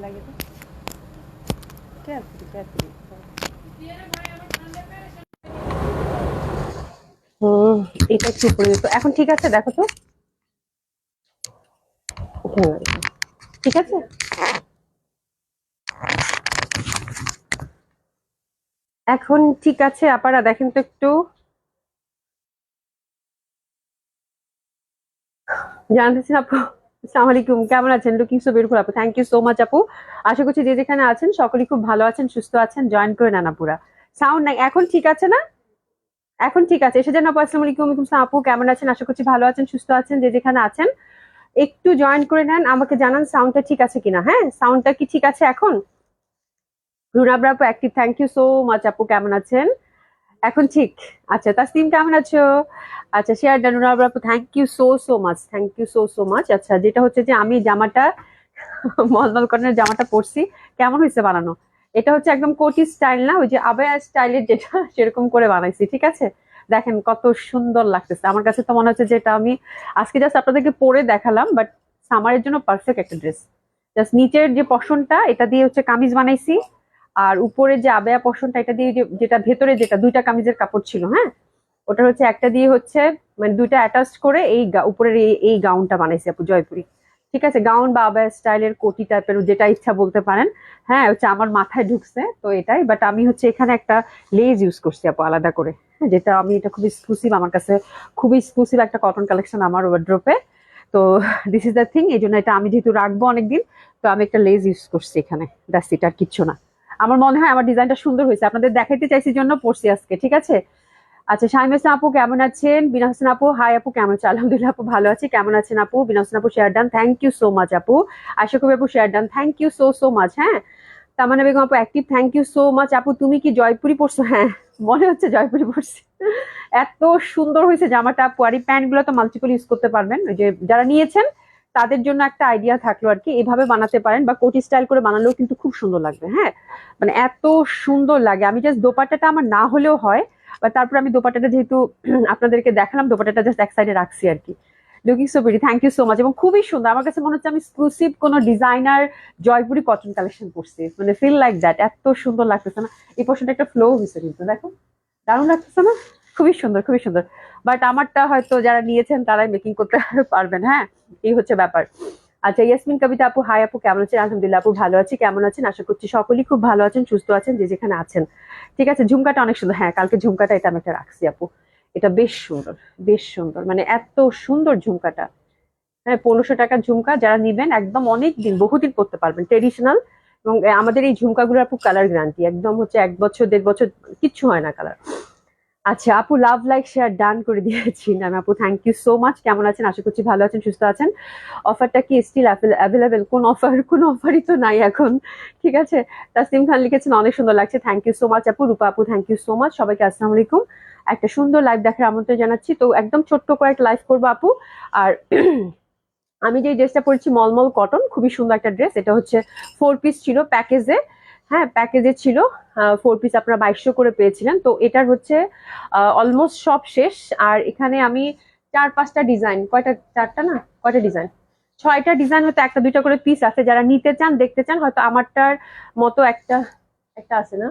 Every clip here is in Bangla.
লাগে তো কেয়ারফুলি কেয়ারফুলি। এটা একটু উপরে যেত। এখন ঠিক আছে, দেখো তো। ঠিক আছে, এখন ঠিক আছে আপারা, দেখেন তো একটু। জানতেছেন আপু, আসসালামু আলাইকুম, কেমন আছেন? লুকিং সো বিউটিফুল আপু, থ্যাংক ইউ সো মাচ আপু। আশা করছি যে যেখানে আছেন সকলেই খুব ভালো আছেন, সুস্থ আছেন। জয়েন করে নেন আপুরা। সাউন্ড নাই এখন, ঠিক আছে না? এখন ঠিক আছে, এসে যান আপু। আসসালামু আলাইকুম, ওয়ালাইকুম আসসালাম আপু, কেমন আছেন? আশা করছি ভালো আছেন, সুস্থ আছেন, যে যেখানে আছেন একটু জয়েন করে নেন, আমাকে জানান সাউন্ডটা ঠিক আছে কিনা। হ্যাঁ, সাউন্ডটা কি ঠিক আছে এখন? রুনাবরা আপু active, thank you so much আপু, কেমন আছেন? এখন ঠিক? আচ্ছা, তাসনিম কেমন আছো? আচ্ছা, শেয়ার ডান। রুনাবরা আপু thank you so so much, thank you so so much. আচ্ছা, যেটা হচ্ছে যে আমি জামাটা মলমল কটনের জামাটা পরছি, কেমন হয়েছে বানানো? এটা হচ্ছে একদম কোটি স্টাইল না, ওই যে আবায়া স্টাইলের যেটা, সেরকম করে বানাইছি, ঠিক আছে? দেখেন কত সুন্দর লাগতেছে। আমার কাছে তো মনে হচ্ছে যে এটা আমি আজকে জাস্ট আপনাদেরকে পরে দেখালাম, বাট সামারের জন্য পারফেক্ট একটা ড্রেস। জাস্ট নিচের যে পশনটা এটা দিয়ে হচ্ছে কামিজ বানাইছি, আর উপরে যে আবেয়া পশনটা এটা দিয়ে যেটা ভেতরে যেটা দুইটা কামিজের কাপড় ছিল, হ্যাঁ, ওটা হচ্ছে একটা দিয়ে হচ্ছে মানে দুইটা অ্যাটাচ করে এই উপরের এই গাউনটা বানাইছি আপু, জয়পুরি। ঠিক আছে, গাউন বা আবায়া স্টাইলের কোটি টাইপের, যেটা ইচ্ছা বলতে পারেন। হ্যাঁ, হচ্ছে আমার মাথায় ঢুকছে তো এটাই, বাট আমি হচ্ছে এখানে একটা লেজ ইউজ করছি আপু আলাদা করে। হ্যাঁ, যেটা আমি এটা খুব এক্সক্লুসিভ আমার কাছে, খুবই এক্সক্লুসিভ একটা কটন কালেকশন আমার ওয়ার্ড্রোপে। তো দিস ইজ দ্য থিং, এই জন্য এটা আমি যেহেতু রাখবো অনেকদিন, তো আমি একটা লেজ ইউজ করছি এখানে। দ্যাটস ইট, আর কিচ্ছু না। আমার মনে হয় আমার ডিজাইনটা সুন্দর হয়েছে, আপনাদের দেখাইতে চাইছি জন্য পড়ছি আজকে, ঠিক আছে? আচ্ছা, শাইমা হোসেন আপু কেমন আছেন? বিনা হোসেন আপু হাই আপু, কেমন আছেন? আলহামদুলিল্লাহ আপু, ভালো আছি। কেমন আছেন আপু? বিনা হোসেন আপু share done, thank you so much আপু। আশা করি আপু share done, thank you so so much. হ্যাঁ, তামান্না বেগম আপু active, thank you so much আপু। তুমি কি জয়পুরি পরছো? হ্যাঁ, মনে হচ্ছে জয়পুরি পরছি। এত সুন্দর হয়েছে জামাটা আপু, আর এই প্যান্ট গুলো তো মাল্টিপল ইউজ করতে পারবেন। ওই যে যারা নিয়েছেন তাদের জন্য একটা আইডিয়া থাকলো আর কি, এভাবে বানাতে পারেন বা কোটি স্টাইল করে বানালেও কিন্তু খুব সুন্দর লাগবে। হ্যাঁ, মানে এত সুন্দর লাগে। আমি জাস্ট দোপাট্টাটা আমার না হলেও হয়, বা তারপর আমি দোপাট্টাটা যেহেতু আপনাদেরকে দেখালাম, দোপাট্টাটা জাস্ট এক সাইডে রাখছি আর কি। Looking so pretty, thank you so much. এবং খুবই সুন্দর, আমার কাছে মনে হচ্ছে আমি এক্সক্লুসিভ কোনো ডিজাইনার জয়পুরি কটন কালেকশন করছি, মানে ফিল লাইক দ্যাট। এত সুন্দর লাগতেছে না? এই পোর্শনটা একটা ফ্লো হয়েছে কিন্তু, দেখো দারুণ লাগতেছে না? খুবই সুন্দর, খুবই সুন্দর। বাট আমারটা হয়তো যারা নিয়েছেন তারাই মেকিং করতে পারবেন। হ্যাঁ, এই হচ্ছে ব্যাপার। আচ্ছা, ইয়াসমিন কবিতা আপু হাই আপু, কেমন আছেন? আলহামদুলিল্লাহ আপু, ভালো আছি। কেমন আছেন? আশা করছি সকলেই খুব ভালো আছেন, সুস্থ আছেন, যে যেখানে আছেন। ঠিক আছে, ঝুমকাটা অনেক সুন্দর। হ্যাঁ, কালকে ঝুমকাটা এটা আমি একটা রাখছি আপু, এটা বেশ সুন্দর, বেশ সুন্দর, মানে এত সুন্দর ঝুমকাটা। হ্যাঁ, 1500 টাকার ঝুমকা, যারা নিবেন একদম অনেক দিন বহুদিন পড়তে পারবেন, ট্রেডিশনাল। এবং আমাদের এই ঝুমকাগুলোর আপু কালার গ্যারান্টি একদম হচ্ছে 1 বছর 1.5 বছর কিচ্ছু হয় না কালার। আচ্ছা আপু, লাভ লাইক শেয়ার ডান করে দিয়েছি না আপু, থ্যাংক ইউ সো মাচ। কেমন আছেন? আশা করছি ভালো আছেন, সুস্থ আছেন। অফারটা কি স্টিল অ্যাভেলেবেল? কোন অফার? কোন অফারই তো নাই এখন। ঠিক আছে, তাসলিম খান লিখেছেন অনেক সুন্দর লাগছে, থ্যাংক ইউ সো মাচ আপু। রূপা আপু থ্যাংক ইউ সো মাচ। সবাইকে আসসালামু আলাইকুম, একটা সুন্দর লাইভ দেখার আমন্ত্রণ জানাচ্ছি। তো একদম ছোট্ট করে একটা লাইভ করবো আপু। আর আমি যে ড্রেসটা পরেছি মলমল কটন, খুবই সুন্দর একটা ড্রেস। এটা হচ্ছে 4 পিস ছিল প্যাকেজে। হ্যাঁ, প্যাকেজে ছিল 4 পিস, আপনারা 2200 করে পেয়েছিলেন। তো এটার হচ্ছে অলমোস্ট সব শেষ। আর এখানে আমি 4-5টা ডিজাইন, কয়টা, 4টা না, কয়টা ডিজাইন, 6টা ডিজাইন, হয়তো 1-2টা করে পিস আছে। যারা নিতে চান, দেখতে চান, হয়তো আমারটার মতো একটা একটা আছে না,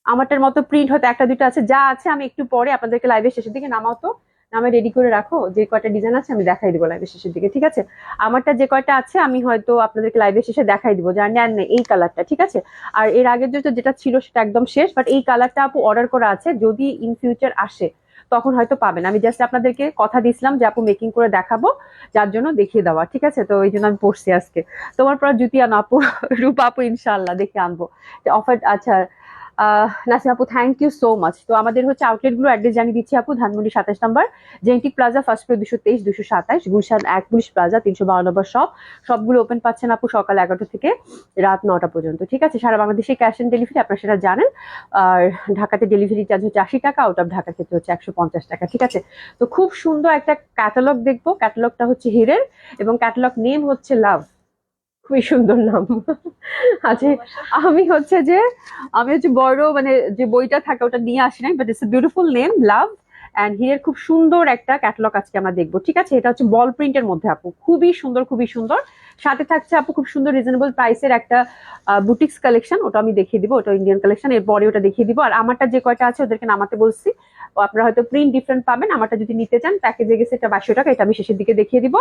আমারটার মতো প্রিন্ট হয়তো 1-2টা আছে। যা আছে আমি একটু পরে আপনাদেরকে লাইভের শেষের দিকে নামাও তো, নামে রেডি করে রাখো। যে কয়টা ডিজাইন আছে আমি দেখাই দিব লাইভের শেষের দিকে, ঠিক আছে? আমারটা যে কয়টা আছে আমি হয়তো আপনাদেরকে লাইভের শেষে দেখাই দিব, যারা নেন না এই কালারটা, ঠিক আছে? আর এর আগের যেটা ছিল সেটা একদম শেষ, বাট এই কালারটা আপু অর্ডার করা আছে, যদি ইন ফিউচার আসে তখন হয়তো পাবেন। আমি জাস্ট আপনাদেরকে কথা দিছিলাম যে আপু মেকিং করে দেখাবো, যার জন্য দেখিয়ে দেওয়া, ঠিক আছে? তো এই জন্য আমি পড়ছি আজকে। তোমার পর জুতি আনো আপু, রূপা আপু ইনশাল্লাহ দেখে আনবো অফার। আচ্ছা, নাসিম আপু থ্যাংক ইউ সো মাচ। তো আমাদের হচ্ছে আউটলেট গুলো অ্যাড্রেস জানিয়ে দিচ্ছি আপু। ধানমন্ডি 27 নম্বর, Genetic Plaza, first floor 223, 227, Gulshan 1 Police Plaza 352 নম্বর শপ। সবগুলো ওপেন পাচ্ছেন আপু সকাল 11টা থেকে রাত 9টা পর্যন্ত, ঠিক আছে? সারা বাংলাদেশে ক্যাশ অন ডেলিভারি, আপনারা সেটা জানেন। আর ঢাকাতে ডেলিভারি চার্জ হচ্ছে 80 টাকা, আউট অফ ঢাকার ক্ষেত্রে হচ্ছে 150 টাকা, ঠিক আছে? তো খুব সুন্দর একটা ক্যাটালগ দেখবো। ক্যাটালগটা হচ্ছে হিরের, এবং ক্যাটালগ নেম হচ্ছে লাভ। খুবই সুন্দর নাম। আচ্ছা, আমি হচ্ছে যে আমি হচ্ছে বড় মানে যে বইটা থাকে ওটা নিয়ে আসি নাই, but it's a beautiful name, love. And হিরের খুব সুন্দর একটা ক্যাটালগ আজকে আমরা দেখবো, ঠিক আছে? এটা হচ্ছে বল প্রিন্টের মধ্যে আপু, খুবই সুন্দর খুবই সুন্দর। সাথে থাকছে আপু খুব সুন্দর রিজনেবল প্রাইসের একটা বুটিক্স কালেকশন, ওটা আমি দেখিয়ে দিব, ওটা ইন্ডিয়ান কালেকশন, এরপরে ওটা দেখিয়ে দিব। আর আমারটা যে কয়টা আছে ওদেরকে নামাতে বলছি, আপনারা হয়তো প্রিন্ট ডিফারেন্ট পাবেন। আমারটা যদি নিতে চান প্যাকেজে গেছে এটা 2200 টাকা, এটা আমি শেষের দিকে দেখিয়ে দিব।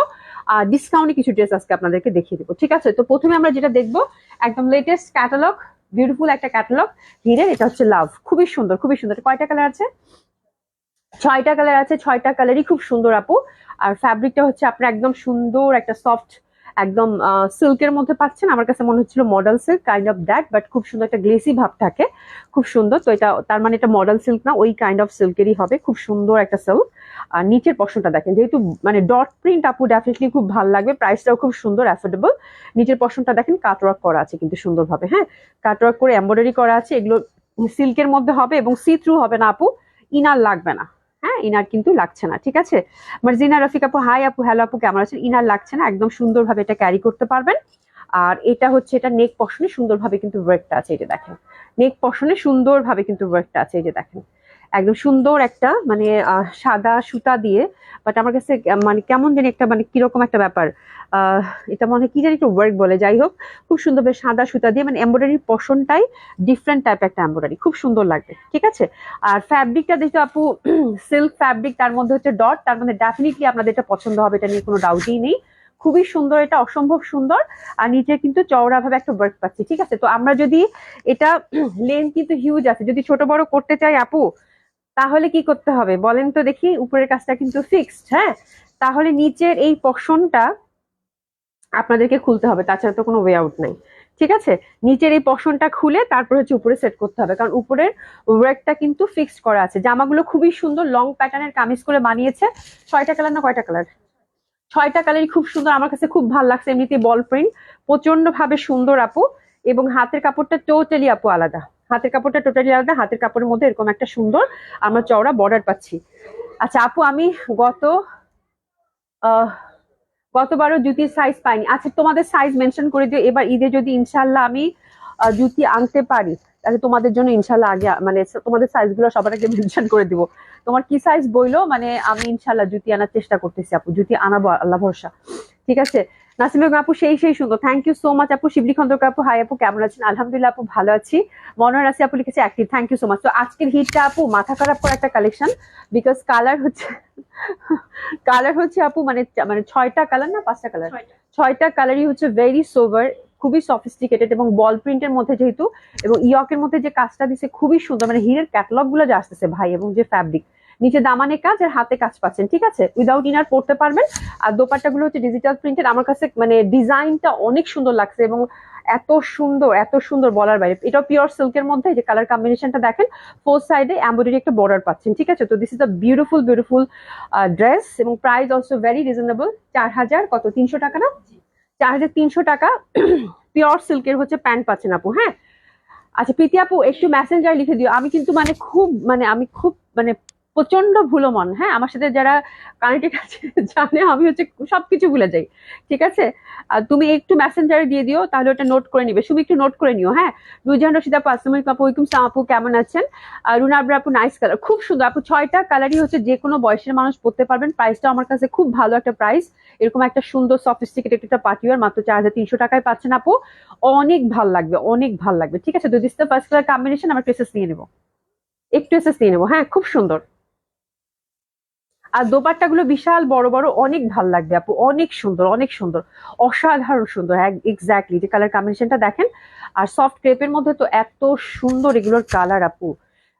আর ডিসকাউন্টে কিছু ড্রেস আজকে আপনাদেরকে দেখিয়ে দিব, ঠিক আছে? তো প্রথমে আমরা যেটা দেখবো একদম লেটেস্ট ক্যাটালগ, বিউটিফুল একটা ক্যাটালগ হিরের। এটা হচ্ছে লাভ, খুবই সুন্দর খুবই সুন্দর। কয়টা কালার আছে? 6টা কালার আছে, 6টা কালারই খুব সুন্দর আপু। আর ফ্যাব্রিকটা হচ্ছে আপনার একদম সুন্দর একটা সফট, একদম সিল্কের মধ্যে পাচ্ছেন। আমার কাছে মনে হচ্ছিল model silk kind of that, but খুব সুন্দর একটা গ্লেসি ভাব থাকে, খুব সুন্দর। তো এটা তার মানে এটা মডেল সিল্ক না, ওই কাইন্ড অফ সিল্কেরই হবে, খুব সুন্দর একটা সিল্ক। আর নিচের পশনটা দেখেন, যেহেতু মানে ডট প্রিন্ট আপু ডেফিনেটলি খুব ভালো লাগবে, প্রাইসটাও খুব সুন্দর অ্যাফোর্ডেবল। নিচের পশনটা দেখেন কাটওয়ার্ক করা আছে কিন্তু সুন্দরভাবে, হ্যাঁ কাটওয়ার্ক করে এমব্রয়ডারি করা আছে। এগুলো সিল্কের মধ্যে হবে এবং সি থ্রু হবে না আপু, ইনার লাগবে না, হ্যাঁ ইনার কিন্তু লাগছে না, ঠিক আছে? মার্জিনা রফিক আপু হাই আপু, হ্যালো আপু, কেমন আছেন? ইনার লাগছে না, একদম সুন্দরভাবে এটা ক্যারি করতে পারবেন। আর এটা হচ্ছে এটা নেক পশনে সুন্দরভাবে কিন্তু ওয়ার্কটা আছে, এই যে দেখেন নেক পশনে সুন্দরভাবে কিন্তু ওয়ার্কটা আছে, এই যে দেখেন একদম সুন্দর একটা মানে সাদা সুতা দিয়ে, বাট আমার কাছে মানে কেমন জানি একটা মানে কিরকম একটা ব্যাপার, এটা মনে হয় কি জানি একটু ওয়ার্ক বলে, যাই হোক খুব সুন্দর সাদা সুতা দিয়ে মানে এমব্রয়ডারির পশনটাই ডিফারেন্ট টাইপ একটা এমব্রয়ডারি, খুব সুন্দর লাগবে, ঠিক আছে? আর ফ্যাব্রিকটা যেহেতু আপু সিল্ক ফ্যাব্রিক, তার মধ্যে হচ্ছে ডট, তার মধ্যে ডেফিনেটলি আপনাদের এটা পছন্দ হবে, এটা নিয়ে কোনো ডাউটই নেই। খুবই সুন্দর, এটা অসম্ভব সুন্দর। আর নিচে কিন্তু চওড়া ভাবে একটা ওয়ার্ক পাচ্ছি, ঠিক আছে? তো আমরা যদি এটা লেন্থ কিন্তু হিউজ আছে, যদি ছোট বড় করতে চাই আপু তাহলে কি করতে হবে বলেন তো দেখি? উপরের কাজটা কিন্তু ফিক্সড, হ্যাঁ, তাহলে নিচের এই পশনটা আপনাদেরকে খুলতে হবে, তাছাড়া তো কোনো ওয়ে আউট নাই, ঠিক আছে? নিচের এই পশনটা খুলে তারপর হচ্ছে উপরে সেট করতে হবে, কারণ উপরের ওয়ার্কটা কিন্তু ফিক্সড করা আছে। জামাগুলো খুবই সুন্দর, লং প্যাটার্নের কামিজ করে বানিয়েছে। 6টা কালার না কয়টা কালার? 6টা কালারই খুব সুন্দর, আমার কাছে খুব ভালো লাগছে। এমনিতে বল প্রিন্ট প্রচন্ড ভাবে সুন্দর আপু, এবং হাতের কাপড়টা টোটালি আপু আলাদা, হাতের কাপড়টা টোটালি আলাদা। হাতের কাপড়ের মধ্যে এরকম একটা সুন্দর আমরা চওড়া বর্ডার পাচ্ছি। আচ্ছা আপু, আমি আহ গতবারও জুতির সাইজ পাইনি। আচ্ছা তোমাদের সাইজ মেনশন করে দিও, এবার ঈদে যদি ইনশাল্লাহ আমি জুতি আনতে পারি তাহলে তোমাদের জন্য ইনশাল্লাহ আগে মানে তোমাদের সাইজ গুলো সবার আগে মেনশন করে দিব। তোমার কি সাইজ বইলো, মানে আমি ইনশাল্লাহ জুতি আনার চেষ্টা করতেছি আপু, জুতি আনাবো আল্লাহ ভরসা, ঠিক আছে? নাসিম বেগম আপু সেই সুন্দর, থ্যাংক ইউ সো মাচ আপু। শিবলি খন্দকার আপু হাই আপু, কেমন আছেন? আলহামদুলিল্লাহ আপু ভালো আছি। মনোয়ার রাশি আপু লিখেছে active, thank you so much. তো আজকের হিটটা আপু মাথা খারাপ করা একটা কালেকশন, বিকজ কালার হচ্ছে আপু মানে মানে 6টা কালার না 5টা কালার, 6টা কালারই হচ্ছে ভেরি সোভার, খুবই সফিস্টিকেটেড এবং বল প্রিন্টের মধ্যে যেহেতু, এবং ইয়কের মধ্যে যে কাজটা দিছে খুবই সুন্দর, মানে হিরের ক্যাটালগ গুলো যে আসতেছে ভাই, এবং যে ফ্যাব্রিক নিচে দামানে কাজ আর হাতে কাজ পাচ্ছেন, ঠিক আছে? উইদাউট ইনার পড়তে পারবেন। আর দোপাট্টা গুলো হচ্ছে ডিজিটাল প্রিন্টেড, আমার কাছে মানে ডিজাইনটা অনেক সুন্দর লাগছে, এবং এত সুন্দর বলার বাইরে। এটা পিওর সিল্কের মধ্যে যে কালার কম্বিনেশনটা দেখেন, ফোর সাইডে এমব্রয়ডারি একটা বর্ডার পাচ্ছেন, ঠিক আছে? তো this is a beautiful dress, এবং প্রাইস অলসো ভেরি রিজনেবল। 4000 কত 300 টাকা না? 4300 টাকা পিওর সিল্কের হচ্ছে প্যান্ট পাচ্ছেন আপু, হ্যাঁ। আচ্ছা প্রীতি আপু একটু মেসেঞ্জার লিখে দিও, আমি কিন্তু আমি খুব মানে প্রচন্ড ভুলো মন, হ্যাঁ, আমার সাথে যারা কানেক্টেড আছে জানে আমি হচ্ছে সবকিছু ভুলে যাই, ঠিক আছে? আর তুমি একটু মেসেঞ্জারে দিয়ে দিও, তাহলে ওটা নোট করে নিবে, শুধু একটু নোট করে নিও, হ্যাঁ। নুরজাহান রশিদ আপু আসসালামু আলাইকুম আপু, ওয়ালাইকুম সালাম আপু, কেমন আছেন? আর রুনা আবরা আপু নাইস কালার, খুব সুন্দর আপু। 6টা কালারই হচ্ছে যে কোনো বয়সের মানুষ পরতে পারবেন, প্রাইসটা আমার কাছে খুব ভালো একটা প্রাইস। এরকম একটা সুন্দর সফিস্টিকেটেড একটা পার্টিওয়ার মাত্র 4300 টাকায় পাচ্ছেন আপু, অনেক ভাল লাগবে, অনেক ভাল লাগবে, ঠিক আছে? যদি ফার্স্ট কালার কম্বিনেশন আমরা এসএস নিয়ে নেবো, একটু এসএস নিয়ে নেবো, হ্যাঁ খুব সুন্দর। আর দোপাট্টা গুলো বিশাল বড় বড়, অনেক ভাল লাগবে আপু, অনেক সুন্দর অনেক সুন্দর, অসাধারণ সুন্দর, হ্যাঁ এক্স্যাক্টলি যে কালার কম্বিনেশনটা দেখেন। আর সফট ক্রেপের মধ্যে তো এত সুন্দর এগুলোর কালার আপু,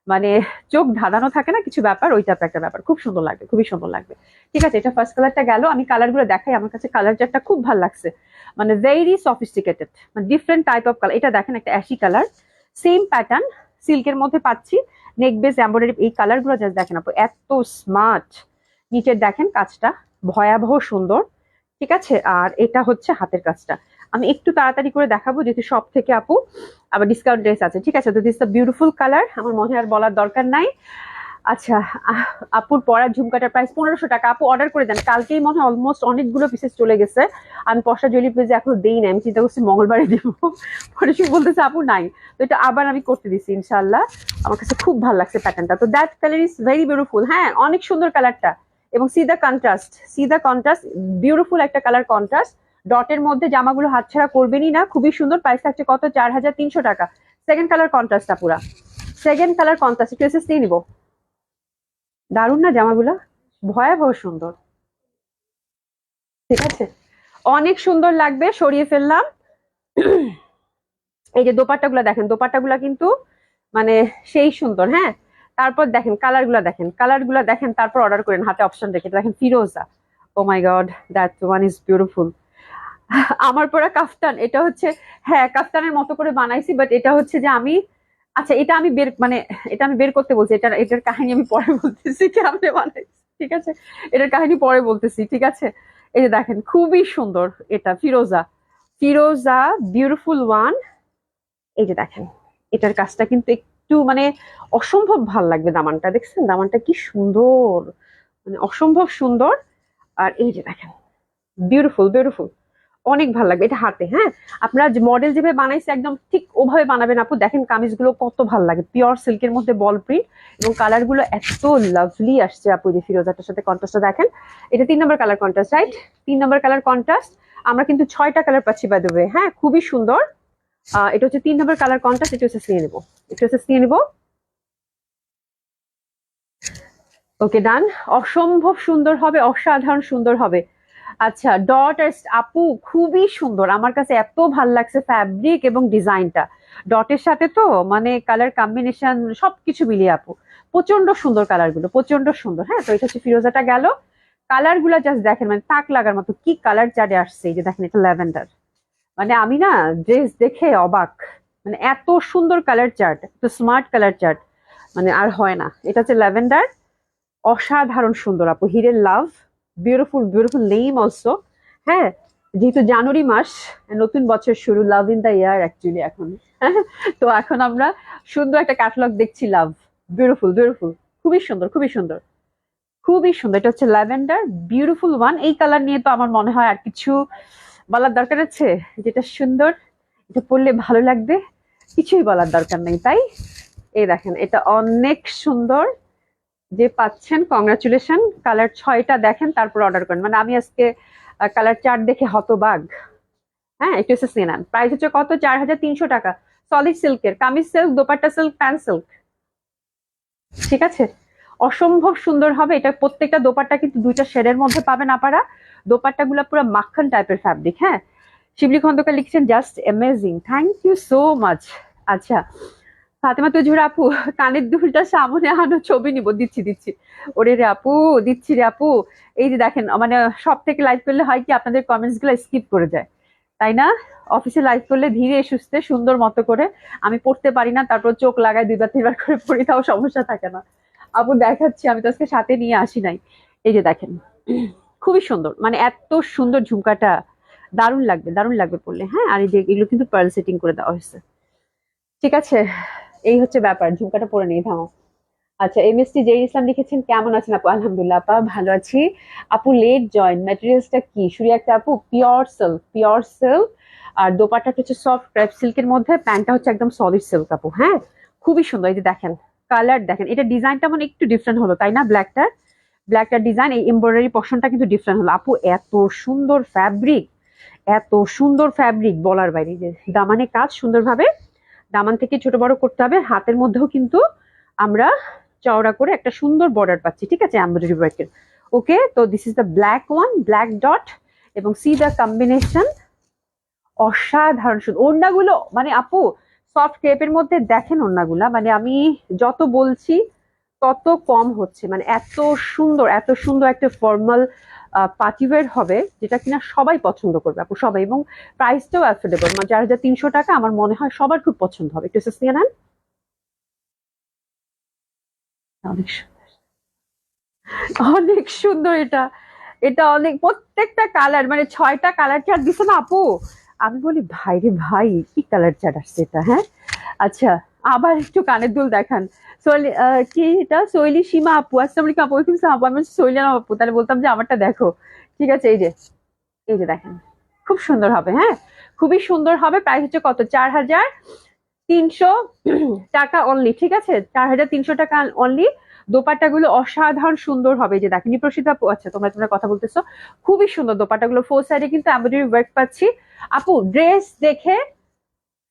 মানে চোখ ধাঁধানো থাকে না কিছু ব্যাপার, ওই টাইপের একটা ব্যাপার, খুব সুন্দর লাগবে, খুবই সুন্দর লাগবে, ঠিক আছে? এটা ফার্স্ট কালারটা গেল, আমি কালার গুলো দেখাই। আমার কাছে কালার চারটা খুব ভালো লাগছে, মানে ভেরি সফিস্টিকেটেড, মানে ডিফারেন্ট টাইপ অফ কালার। এটা দেখেন একটা অ্যাশি কালার, সেম প্যাটার্ন সিল্কের মধ্যে পাচ্ছি, নেক বেস এমব্রয়ডারি, এই কালার গুলো জাস্ট দেখেন আপু, এত স্মার্ট। নিচের দেখেন কাজটা ভয়াবহ সুন্দর, ঠিক আছে? আর এটা হচ্ছে হাতের কাজটা, আমি একটু তাড়াতাড়ি করে দেখাবো যেহেতু সব থেকে আপু আবার ডিসকাউন্ট ড্রেস আছে, ঠিক আছে? তো দিস দ্য বিউটিফুল কালার, আমার মনে আর বলার দরকার নাই। আচ্ছা, আপুর পরার ঝুমকাটার প্রাইস 1500 টাকা। আপু অর্ডার করে দেন, কালকেই মনে হয় অলমোস্ট অনেকগুলো পিসেস চলে গেছে। আমি পশা জুয়েলারি পেজে এখনো দেই না, আমি চিন্তা করছি মঙ্গলবারে দিব। পরে সে বলতেছে আপু নাই, তো এটা আবার আমি করতে দিচ্ছি ইনশাল্লাহ। আমার কাছে খুব ভালো লাগছে প্যাটার্নটা, তো that colour is very beautiful. হ্যাঁ, অনেক সুন্দর কালারটা, এবং সি দা কন্ট্রাস্ট, বিউটিফুল একটা কালার কন্ট্রাস্ট। ডটের মধ্যে জামাগুলো হাতছাড়া করবেনই না, খুবই সুন্দর। প্রাইস থাকছে কত, 4300 টাকা। সেকেন্ড কালার কন্ট্রাস্টটা পুরা, সেকেন্ড কালার কন্ট্রাস্ট একটু এসএস নিয়ে নিবো। দারুন না জামাগুলা, ভয়াবহ সুন্দর। ঠিক আছে, অনেক সুন্দর লাগবে, সরিয়ে ফেললাম। এই যে দোপাট্টাগুলা দেখেন, দোপাট্টাগুলা কিন্তু মানে সেই সুন্দর। হ্যাঁ, তারপর দেখেন কালারগুলা, দেখেন কালারগুলা দেখেন, তারপর অর্ডার করেন হাতে অপশন রেখে। দেখেন ফিরোজা, oh my god, that one is beautiful. আমার পরা কাফতান, এটা হচ্ছে, হ্যাঁ কাফতানের মতো করে বানাইছি, বাট এটা হচ্ছে যে আমি, আচ্ছা এটা আমি বের মানে এটা আমি বের করতে বলছি, এটার কাহিনী আমি পরে বলতেছি কেমনে বানাইছি। ঠিক আছে, এটার কাহিনী পরে বলতেছি। ঠিক আছে, এই যে দেখেন খুবই সুন্দর, এটা ফিরোজা, ফিরোজা বিউটিফুল ওয়ান। এই যে দেখেন, এটার কাজটা কিন্তু একটু মানে অসম্ভব ভাল লাগবে। দামানটা দেখছেন, দামানটা কি সুন্দর, মানে অসম্ভব সুন্দর। আর এই যে দেখেন, বিউটিফুল বিউটিফুল, অনেক ভালো লাগবে এটা হাতে। হ্যাঁ, আপনারা মডেল যেভাবে বানাইছে একদম ঠিক ওভাবে বানাবেন আপু। দেখেন কামিজগুলো কত ভালো লাগে, পিওর সিল্কের মধ্যে বল প্রিন্ট, এবং কালার গুলো এত লাভলি আসছে আপু। যে ফিরোজাটার সাথে কন্ট্রাস্টটা দেখেন, এটা 3 নম্বর কালার কন্ট্রাস্ট, রাইট? 3 নম্বর কালার কন্ট্রাস্ট। আমরা কিন্তু 6টা কালার পাচ্ছি বাই দ্য ওয়ে। হ্যাঁ, খুবই সুন্দর। এটা হচ্ছে 3 নম্বর কালার কন্ট্রাস্ট। একটু এসএস নিয়ে নিবো, একটু এসএস নিয়ে নিবো। ওকে ডান, অসম্ভব সুন্দর হবে, অসাধারণ সুন্দর হবে। আচ্ছা, ডট আর আপু খুবই সুন্দর, আমার কাছে এত ভাল লাগছে ফ্যাব্রিক এবং ডিজাইনটা। ডটের সাথে তো মানে কালার কম্বিনেশন সবকিছু মিলিয়ে আপু প্রচন্ড সুন্দর, কালার গুলো প্রচন্ড সুন্দর। হ্যাঁ, তো এটা হচ্ছে ফিরোজাটা গেল। কালার গুলা জাস্ট দেখেন, মানে তাক লাগার মতো কি কালার চার্টে আসছে। এই যে দেখেন, এটা ল্যাভেন্ডার, মানে আমি না ড্রেস দেখে অবাক, মানে এত সুন্দর কালার চার্ট, তো স্মার্ট কালার চার্ট, মানে আর হয় না। এটা হচ্ছে ল্যাভেন্ডার, অসাধারণ সুন্দর আপু, হিরের লাভ, বিউটিফুল বিউটিফুল নেম অলসো। হ্যাঁ, যেহেতু জানুয়ারি মাস, নতুন বছর শুরু, love in the year actually এখন। তো এখন আমরা সুন্দর একটা ক্যাটালগ দেখছি, লাভ, বিউটিফুল বিউটিফুল, খুবই সুন্দর খুবই সুন্দর খুবই সুন্দর। এটা হচ্ছে ল্যাভেন্ডার, বিউটিফুল ওয়ান। এই কালার নিয়ে তো আমার মনে হয় আর কিছু বলার দরকার আছে, যেটা সুন্দর, এটা পরলে ভালো লাগবে, কিছুই বলার দরকার নেই, তাই? এই দেখেন, এটা অনেক সুন্দর। যে পাচ্ছেন কংগ্রাচুলেশন। কালার 6টা দেখেন, তারপর অর্ডার করেন। মানে আমি আজকে কালার চার্ট দেখে হতবাগ। হ্যাঁ, একটু এসে নেন। প্রাইস হচ্ছে কত, 4300 টাকা। সলিড সিল্কের, kameez silk, dupatta silk, pant silk. ঠিক আছে, অসম্ভব সুন্দর হবে এটা। প্রত্যেকটা দোপাট্টা কিন্তু 2টা শেডের মধ্যে পাবেন আপনারা। দোপাট্টা গুলা পুরো মাখন টাইপের ফ্যাব্রিক। হ্যাঁ, শিবলি খন্দকার লিখছেন just amazing, thank you so much. আচ্ছা, ফাতেমা তুজুর আপু, কানের দুলটা সামনে আনো, ছবি নিব, দিচ্ছি দিচ্ছি। ওরে রে আপু, দিচ্ছি রে আপু। এই যে দেখেন, মানে সব থেকে লাইভ করলে হয় কি, আপনাদের কমেন্টস গুলো স্কিপ করে যায়, তাই না? অফিসে লাইভ করলে ধীরে সুস্থে সুন্দর মতো করে, আমি পড়তে পারি না, তারপর চোখ লাগায় 2বার 3বার করে পড়ি, তাও সমস্যা থাকে না। আপু দেখাচ্ছি, আমি তো আজকে সাথে নিয়ে আসি নাই। এই যে দেখেন, খুবই সুন্দর, মানে এত সুন্দর ঝুমকাটা, দারুণ লাগবে পড়লে। হ্যাঁ, আর এই যে এগুলো কিন্তু পার্ল সেটিং করে দেওয়া হয়েছে। ঠিক আছে, এই হচ্ছে ব্যাপার, ঝুমকাটা পরে নিয়ে থামো। আচ্ছা, এমএসটি জেই ইসলাম লিখেছেন কেমন আছেন আপু? আলহামদুলিল্লাহ আপা, ভালো আছি। আপু লেট জয়েন, ম্যাটেরিয়ালসটা কি? শুরু একটা আপু, পিওর সিল্ক, পিওর সিল্ক। আর দোপাট্টাটা হচ্ছে সফট ক্রেপ সিল্কের মধ্যে, প্যান্টটা হচ্ছে একদম সলিড সিল্ক আপু। হ্যাঁ, খুবই সুন্দর। এই যে দেখেন, কালার দেখেন, এটা ডিজাইনটা মানে একটু ডিফারেন্ট হলো, তাই না? ব্ল্যাকটার ডিজাইন, এই এমব্রয়ডারি পোর্শনটা কিন্তু ডিফারেন্ট হলো আপু। এত সুন্দর ফ্যাব্রিক, এত সুন্দর ফ্যাব্রিক বলার বাইরে। যে দামানে কাজ সুন্দরভাবে, দামান থেকে ছোট বড় করতে হবে। হাতের মধ্যেও কিন্তু আমরা চওড়া করে একটা সুন্দর বর্ডার পাচ্ছি। ঠিক আছে, এমব্রয়ডারি ওয়ার্কের। ওকে, তো this is the black one, black dot, এবং সি দ্য কম্বিনেশন, অসাধারণ সুন্দর। ওড়নাগুলো মানে আপু সফট ক্রেপের মধ্যে দেখেন ওড়নাগুলা, মানে আমি যত বলছি তত কম হচ্ছে। মানে এত সুন্দর, এত সুন্দর একটা ফর্মাল পার্টিওয়্যার হবে, যেটা কিনা সবাই পছন্দ করবে আপু, সবাই। এবং প্রাইসটাও অ্যাফোর্ডেবল, মানে 4300 টাকা, আমার মনে হয় সবার খুব পছন্দ হবে। একটু নিয়ে নেন। অনেক অনেক সুন্দর এটা, এটা অনেক, প্রত্যেকটা কালার, মানে 6টা কালার চার্ট দিছে না আপু। আমি বলি ভাই রে ভাই, কি কালার চার্ট আসছে এটা। হ্যাঁ, আচ্ছা, আবার একটু কানের দুল দেখান। সোহেলি কি এটা, সোহেলি সীমা আপু, আসসালামু আলাইকুম আপু। ওয়ালাইকুম আসসালাম আপু। আমি সোহেলি না আপু, তাহলে বলতাম যে আমারটা দেখো। ঠিক আছে, এই যে, এই যে দেখেন, খুব সুন্দর হবে। হ্যাঁ, খুবই সুন্দর হবে। প্রাইস হচ্ছে কত, 4300 টাকা অনলি। ঠিক আছে, 4300 টাকা অনলি। দোপাট্টা গুলো অসাধারণ সুন্দর হবে। এই যে দেখেন, প্রসিদ্ধ আপু, আচ্ছা তোমরা তোমরা কথা বলতেছো, খুবই সুন্দর দোপাট্টা গুলো। ফোর সাইডে কিন্তু এমব্রয়ডারি ওয়ার্ক পাচ্ছি। আপু ড্রেস দেখে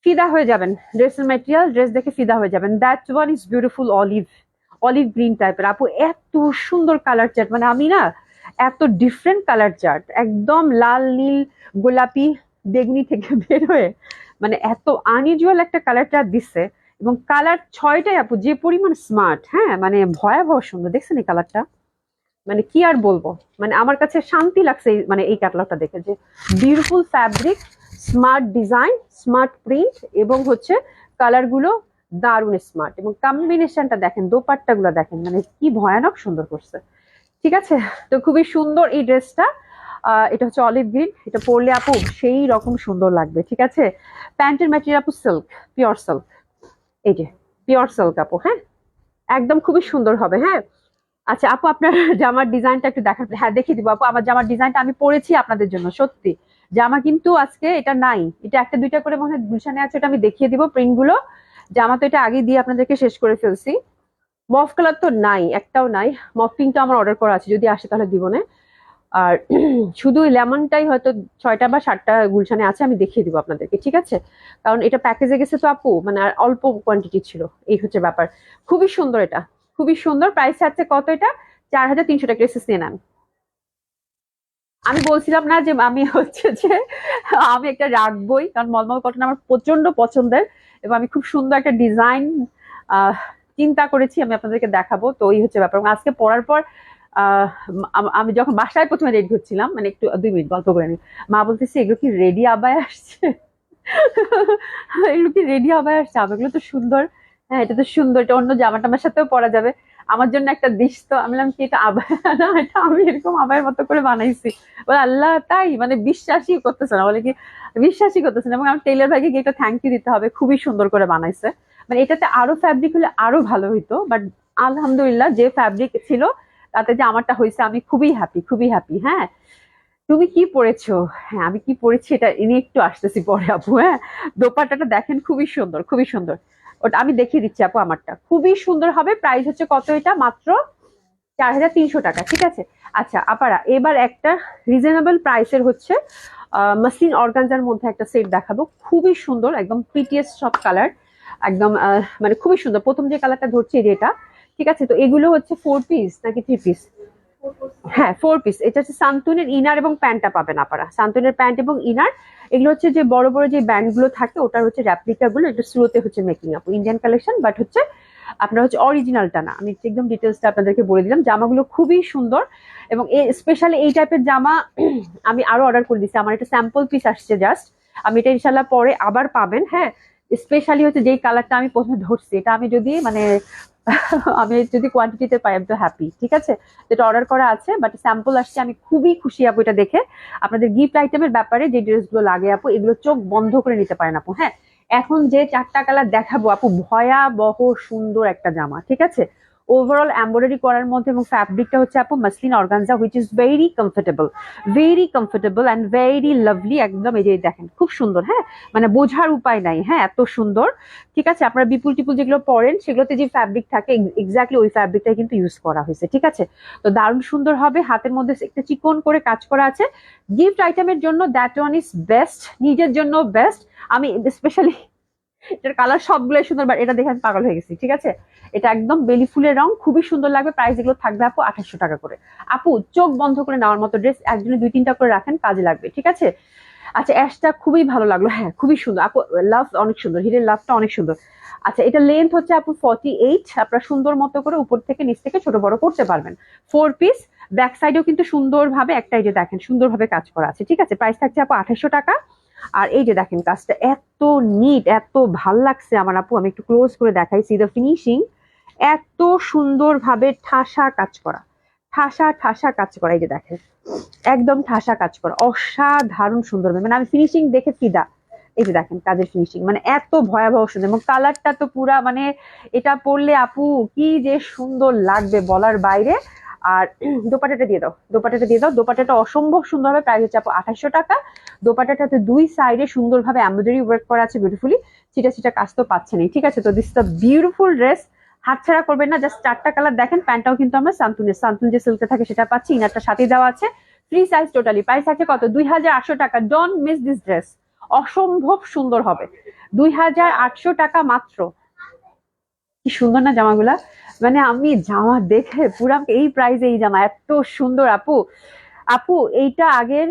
ফিদা হয়ে যাবেন, ড্রেসের ম্যাটেরিয়াল ড্রেস দেখে ফিদা হয়ে যাবেন। That one is beautiful, olive olive green টাইপের আপু, এত সুন্দর কালার চার্ট, মানে আমি না, এত ডিফারেন্ট কালার চার্ট, একদম লাল নীল গোলাপি বেগুনি থেকে বের হয়ে মানে এত আনইউজুয়াল একটা কালার চার্ট দিচ্ছে। এবং কালার ছয়টাই আপু যে পরিমাণ স্মার্ট, হ্যাঁ মানে ভয়াবহ সুন্দর। দেখছেন এই কালারটা, মানে কি আর বলবো, মানে আমার কাছে শান্তি লাগছে মানে এই ক্যাটালগটা দেখে, যে beautiful fabric, smart design, smart print, এবং হচ্ছে কালার গুলো দারুণ স্মার্ট, এবং কম্বিনেশনটা দেখেন, দোপাট্টা গুলো দেখেন, মানে কি ভয়ানক সুন্দর করছে। ঠিক আছে, তো খুবই সুন্দর এই ড্রেসটা। এটা হচ্ছে অলিভ গ্রিন, এটা পরলে আপু সেই রকম সুন্দর লাগবে। ঠিক আছে, প্যান্টের ম্যাটেরিয়াল আপু সিল্ক, পিওর সিল্ক, এই যে পিওর সিল্ক আপু। হ্যাঁ, একদম খুবই সুন্দর হবে। হ্যাঁ, আচ্ছা আপু, আপনার জামার ডিজাইনটা একটু দেখার, হ্যাঁ দেখিয়ে দিব আপু। আমার জামার ডিজাইনটা আমি পরেছি আপনাদের জন্য, সত্যি জামা কিন্তু আজকে এটা নাই, এটা একটা দুইটা করে মনে হয় গুলশানে আছে, এটা আমি দেখিয়ে দিব প্রিন্ট গুলো। জামা তো এটা আগে দিয়ে আপনাদেরকে শেষ করে ফেলছি। মফ কালার তো নাই, একটাও নাই। মফ পিঙ্কটা আমার অর্ডার করা আছে, যদি আসে তাহলে দিব না। আর শুধু লেমনটাই হয়তো 6টা বা 7টা গুলশানে আছে, আমি দেখিয়ে দিব আপনাদেরকে। ঠিক আছে, কারণ এটা প্যাকেজে গেছে তো আপু, মানে আর অল্প কোয়ান্টিটি ছিল, এই হচ্ছে ব্যাপার। খুবই সুন্দর এটা, খুবই সুন্দর। প্রাইস আছে কত এটা, 4300 টাকা। এসএস নিয়ে নেন। আমি বলছিলাম না যে আমি হচ্ছে যে আমি একটা রাখবই, কারণ মলমল কটন আমার প্রচন্ড পছন্দের, এবং আমি খুব সুন্দর একটা ডিজাইন চিন্তা করেছি, আমি আপনাদেরকে দেখাবো। তো ওই হচ্ছে ব্যাপার। এবং আজকে পড়ার পর আহ আমি যখন বাসায় প্রথমে রেডি হচ্ছিলাম, মানে একটু 2 মিনিট গল্প করে নি, মা বলতেছে এগুলো কি রেডি আবায় আসছে? এগুলো কি রেডি আবায় আসছে? এগুলো তো সুন্দর। হ্যাঁ, এটা তো সুন্দর, এটা অন্য জামা টামার সাথেও পরা যাবে। আমার জন্য একটা দিস তো। আমি বললাম কি, এটা আবায়া না, এটা আমি এরকম আবায়ের মতো করে বানাইছি। বলে আল্লাহ, তাই? মানে বিশ্বাসই করতেছে না, বলে কি বিশ্বাসই করতেছে না। এবং আমার টেইলর ভাইকে গিয়ে একটা থ্যাংক ইউ দিতে হবে, খুবই সুন্দর করে বানাইছে। মানে এটাতে আরো ফ্যাব্রিক হলে আরো ভালো হইতো, বাট আলহামদুলিল্লাহ যে ফ্যাব্রিক ছিল তাতে যে আমারটা হয়েছে, আমি খুবই হ্যাপি, খুবই হ্যাপি। হ্যাঁ, তুমি কি পরেছো? হ্যাঁ, আমি কি পরেছি এটা নিয়ে একটু আসতেছি পরে আপু। হ্যাঁ, দোপাট্টাটা দেখেন, খুবই সুন্দর, খুবই সুন্দর। ওটা আমি দেখিয়ে দিচ্ছি আপু, আমারটা খুবই সুন্দর হবে। প্রাইস হচ্ছে কত, এটা মাত্র 4300 টাকা। ঠিক আছে, আচ্ছা আপারা, এবার একটা রিজনেবল প্রাইসের হচ্ছে মাসলিন অর্গানজার মধ্যে একটা সেট দেখাবো, খুবই সুন্দর, একদম প্রিটিয়েস্ট সব কালার, একদম মানে খুবই সুন্দর। প্রথম যে কালারটা ধরছি এটা। ঠিক আছে, তো এগুলো হচ্ছে 4 পিস নাকি 3 পিস? হ্যাঁ, 4 পিস। এটা হচ্ছে সান্তুনের ইনার এবং প্যান্টটা পাবেন আপনারা, সান্তুনের প্যান্ট এবং ইনার। এগুলো হচ্ছে যে বড় বড় যে ব্যান্ড গুলো থাকে, ওটার হচ্ছে রেপ্লিকা গুলো, এটা স্লোতে হচ্ছে making up, Indian collection, but হচ্ছে আপনার হচ্ছে অরিজিনালটা না। আমি একদম ডিটেলসটা আপনাদেরকে বলে দিলাম। জামাগুলো খুবই সুন্দর, এবং স্পেশালি এই টাইপের জামা আমি আরো অর্ডার করে দিচ্ছি। আমার একটা স্যাম্পল পিস আসছে জাস্ট, আমি এটা ইনশাল্লাহ পরে আবার পাবেন। হ্যাঁ, স্পেশালি হচ্ছে যেই কালারটা আমি প্রথমে ধরছি, এটা আমি যদি মানে আমি যদি কোয়ান্টিটিতে পাই আমি তো হ্যাপি। ঠিক আছে, যেটা অর্ডার করা আছে, বাট স্যাম্পল আসছে, আমি খুবই খুশি আপু এটা দেখে। আপনাদের গিফট আইটেমের ব্যাপারে যে ড্রেসগুলো লাগে আপু, এগুলো চোখ বন্ধ করে নিতে পারেন আপু। হ্যাঁ, এখন যে 4টা কালার দেখাবো আপু, ভয়াবহ সুন্দর একটা জামা। ঠিক আছে, ওভারঅল এমব্রয়ডারি করার মধ্যে, এবং ফ্যাব্রিকটা হচ্ছে আপু muslin organza, which is very comfortable and very lovely. একদম এই যে দেখেন, খুব সুন্দর। হ্যাঁ, মানে বোঝার উপায় নাই, হ্যাঁ এত সুন্দর। ঠিক আছে, আপনারা বিপুল টিপুল যেগুলো পরেন, সেগুলোতে যে ফ্যাব্রিক থাকে এক্স্যাক্টলি ওই ফ্যাব্রিকটাই কিন্তু ইউজ করা হয়েছে। ঠিক আছে, তো দারুণ সুন্দর হবে। হাতের মধ্যে একটা চিকন করে কাজ করা আছে। গিফট আইটেমের জন্য দ্যাট ওয়ান ইজ বেস্ট, নিজের জন্য বেস্ট। আমি স্পেশালি, এটার কালার সবগুলোই সুন্দর, বাট এটা দেখে আমি পাগল হয়ে গেছি। ঠিক আছে, এটা একদম বেলি ফুলের রং, খুবই সুন্দর লাগবে। প্রাইস এগুলো থাকবে আপু 2800 টাকা করে। আপু চোখ বন্ধ করে নেওয়ার মতো ড্রেস, একজনে 2-3টা করে রাখেন, কাজে লাগবে। ঠিক আছে, আচ্ছা অ্যাশটা খুবই ভালো লাগলো। হ্যাঁ, খুবই সুন্দর আপু, লাভ অনেক সুন্দর, হিরের লাভটা অনেক সুন্দর। আচ্ছা, এটা লেন্থ হচ্ছে আপু 48। আপনারা সুন্দর মতো করে উপর থেকে নিচ থেকে ছোট বড় করতে পারবেন। 4 পিস, ব্যাক সাইডেও কিন্তু সুন্দরভাবে একটা, এই যে দেখেন সুন্দরভাবে কাজ করা আছে। ঠিক আছে, প্রাইস থাকছে আপু 2800 টাকা। আর এই যে দেখেন কাজটা এত নিট, এত ভাল লাগছে আমার আপু। আমি একটু ক্লোজ করে দেখাই, সি দ্য ফিনিশিং, এত সুন্দরভাবে ঠাসা কাজ করা, ঠাসা ঠাসা কাজ করা। এই যে দেখেন, একদম ঠাসা কাজ করা, অসাধারণ সুন্দর। মানে আমি ফিনিশিং দেখে ফিদা, এই যে দেখেন কাজের ফিনিশিং, মানে এত ভয়াবহ সুন্দর, এবং কালারটা তো পুরা মানে এটা পরলে আপু কি যে সুন্দর লাগবে বলার বাইরে। আর দোপাট্টাটা দিয়ে দাও, দোপাট্টাটা দিয়ে দাও। দোপাট্টাটা অসম্ভব সুন্দর হবে, প্রাইস হচ্ছে আপু 2800 টাকা। দোপাট্টাটাতে দুই সাইডে সুন্দরভাবে এমব্রয়ডারি ওয়ার্ক করা আছে বিউটিফুলি, চিটা চিটা কাজ তো পাচ্ছেনই, ঠিক আছে। তো this is the beautiful dress, হাতছাড়া করবেন না। জাস্ট 4টা কালার দেখেন। প্যান্টটাও কিন্তু আমরা সান্তুন যে সিল্কে থাকে সেটা পাচ্ছি, ইনারটা সাথে দেওয়া আছে, ফ্রি সাইজ টোটালি। প্রাইস আছে কত? 2800 টাকা। ডোন্ট মিস দিস ড্রেস, অসম্ভব সুন্দর হবে। 2800 টাকা মাত্র। কি সুন্দর না জামাগুলা, মানে আমি জামা দেখে পুরা এই প্রাইসে এই জামা এত সুন্দর আপু। আপু এইটা আগের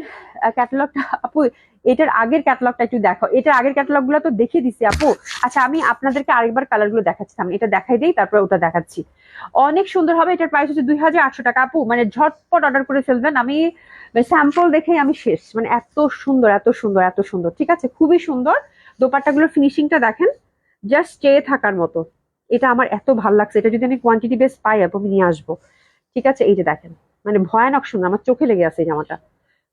ক্যাটালগটা, আপু এটার আগের ক্যাটালগটা একটু দেখো। এটার আগের ক্যাটালগ গুলো তো দেখিয়ে দিছি আপু। আচ্ছা আমি আপনাদেরকে আরেকবার কালার গুলো দেখাচ্ছি, আমি এটা দেখাই দিই তারপরে ওটা দেখাচ্ছি। অনেক সুন্দর হবে। এটার প্রাইস হচ্ছে 2800 টাকা আপু, মানে ঝটপট অর্ডার করে ফেলবেন। আমি স্যাম্পল দেখেই আমি শেষ, মানে এত সুন্দর এত সুন্দর এত সুন্দর, ঠিক আছে, খুবই সুন্দর। দোপাট্টাগুলোর ফিনিশিংটা দেখেন, জাস্ট চেয়ে থাকার মতো। এটা আমার এত ভালো লাগছে, এটা যদি আমি কোয়ান্টিটি বেস পাই আপু আমি নিয়ে আসবো, ঠিক আছে। এই যে দেখেন, মানে ভয়ানক সুন্দর, আমার চোখে লেগে আছে এই জামাটা।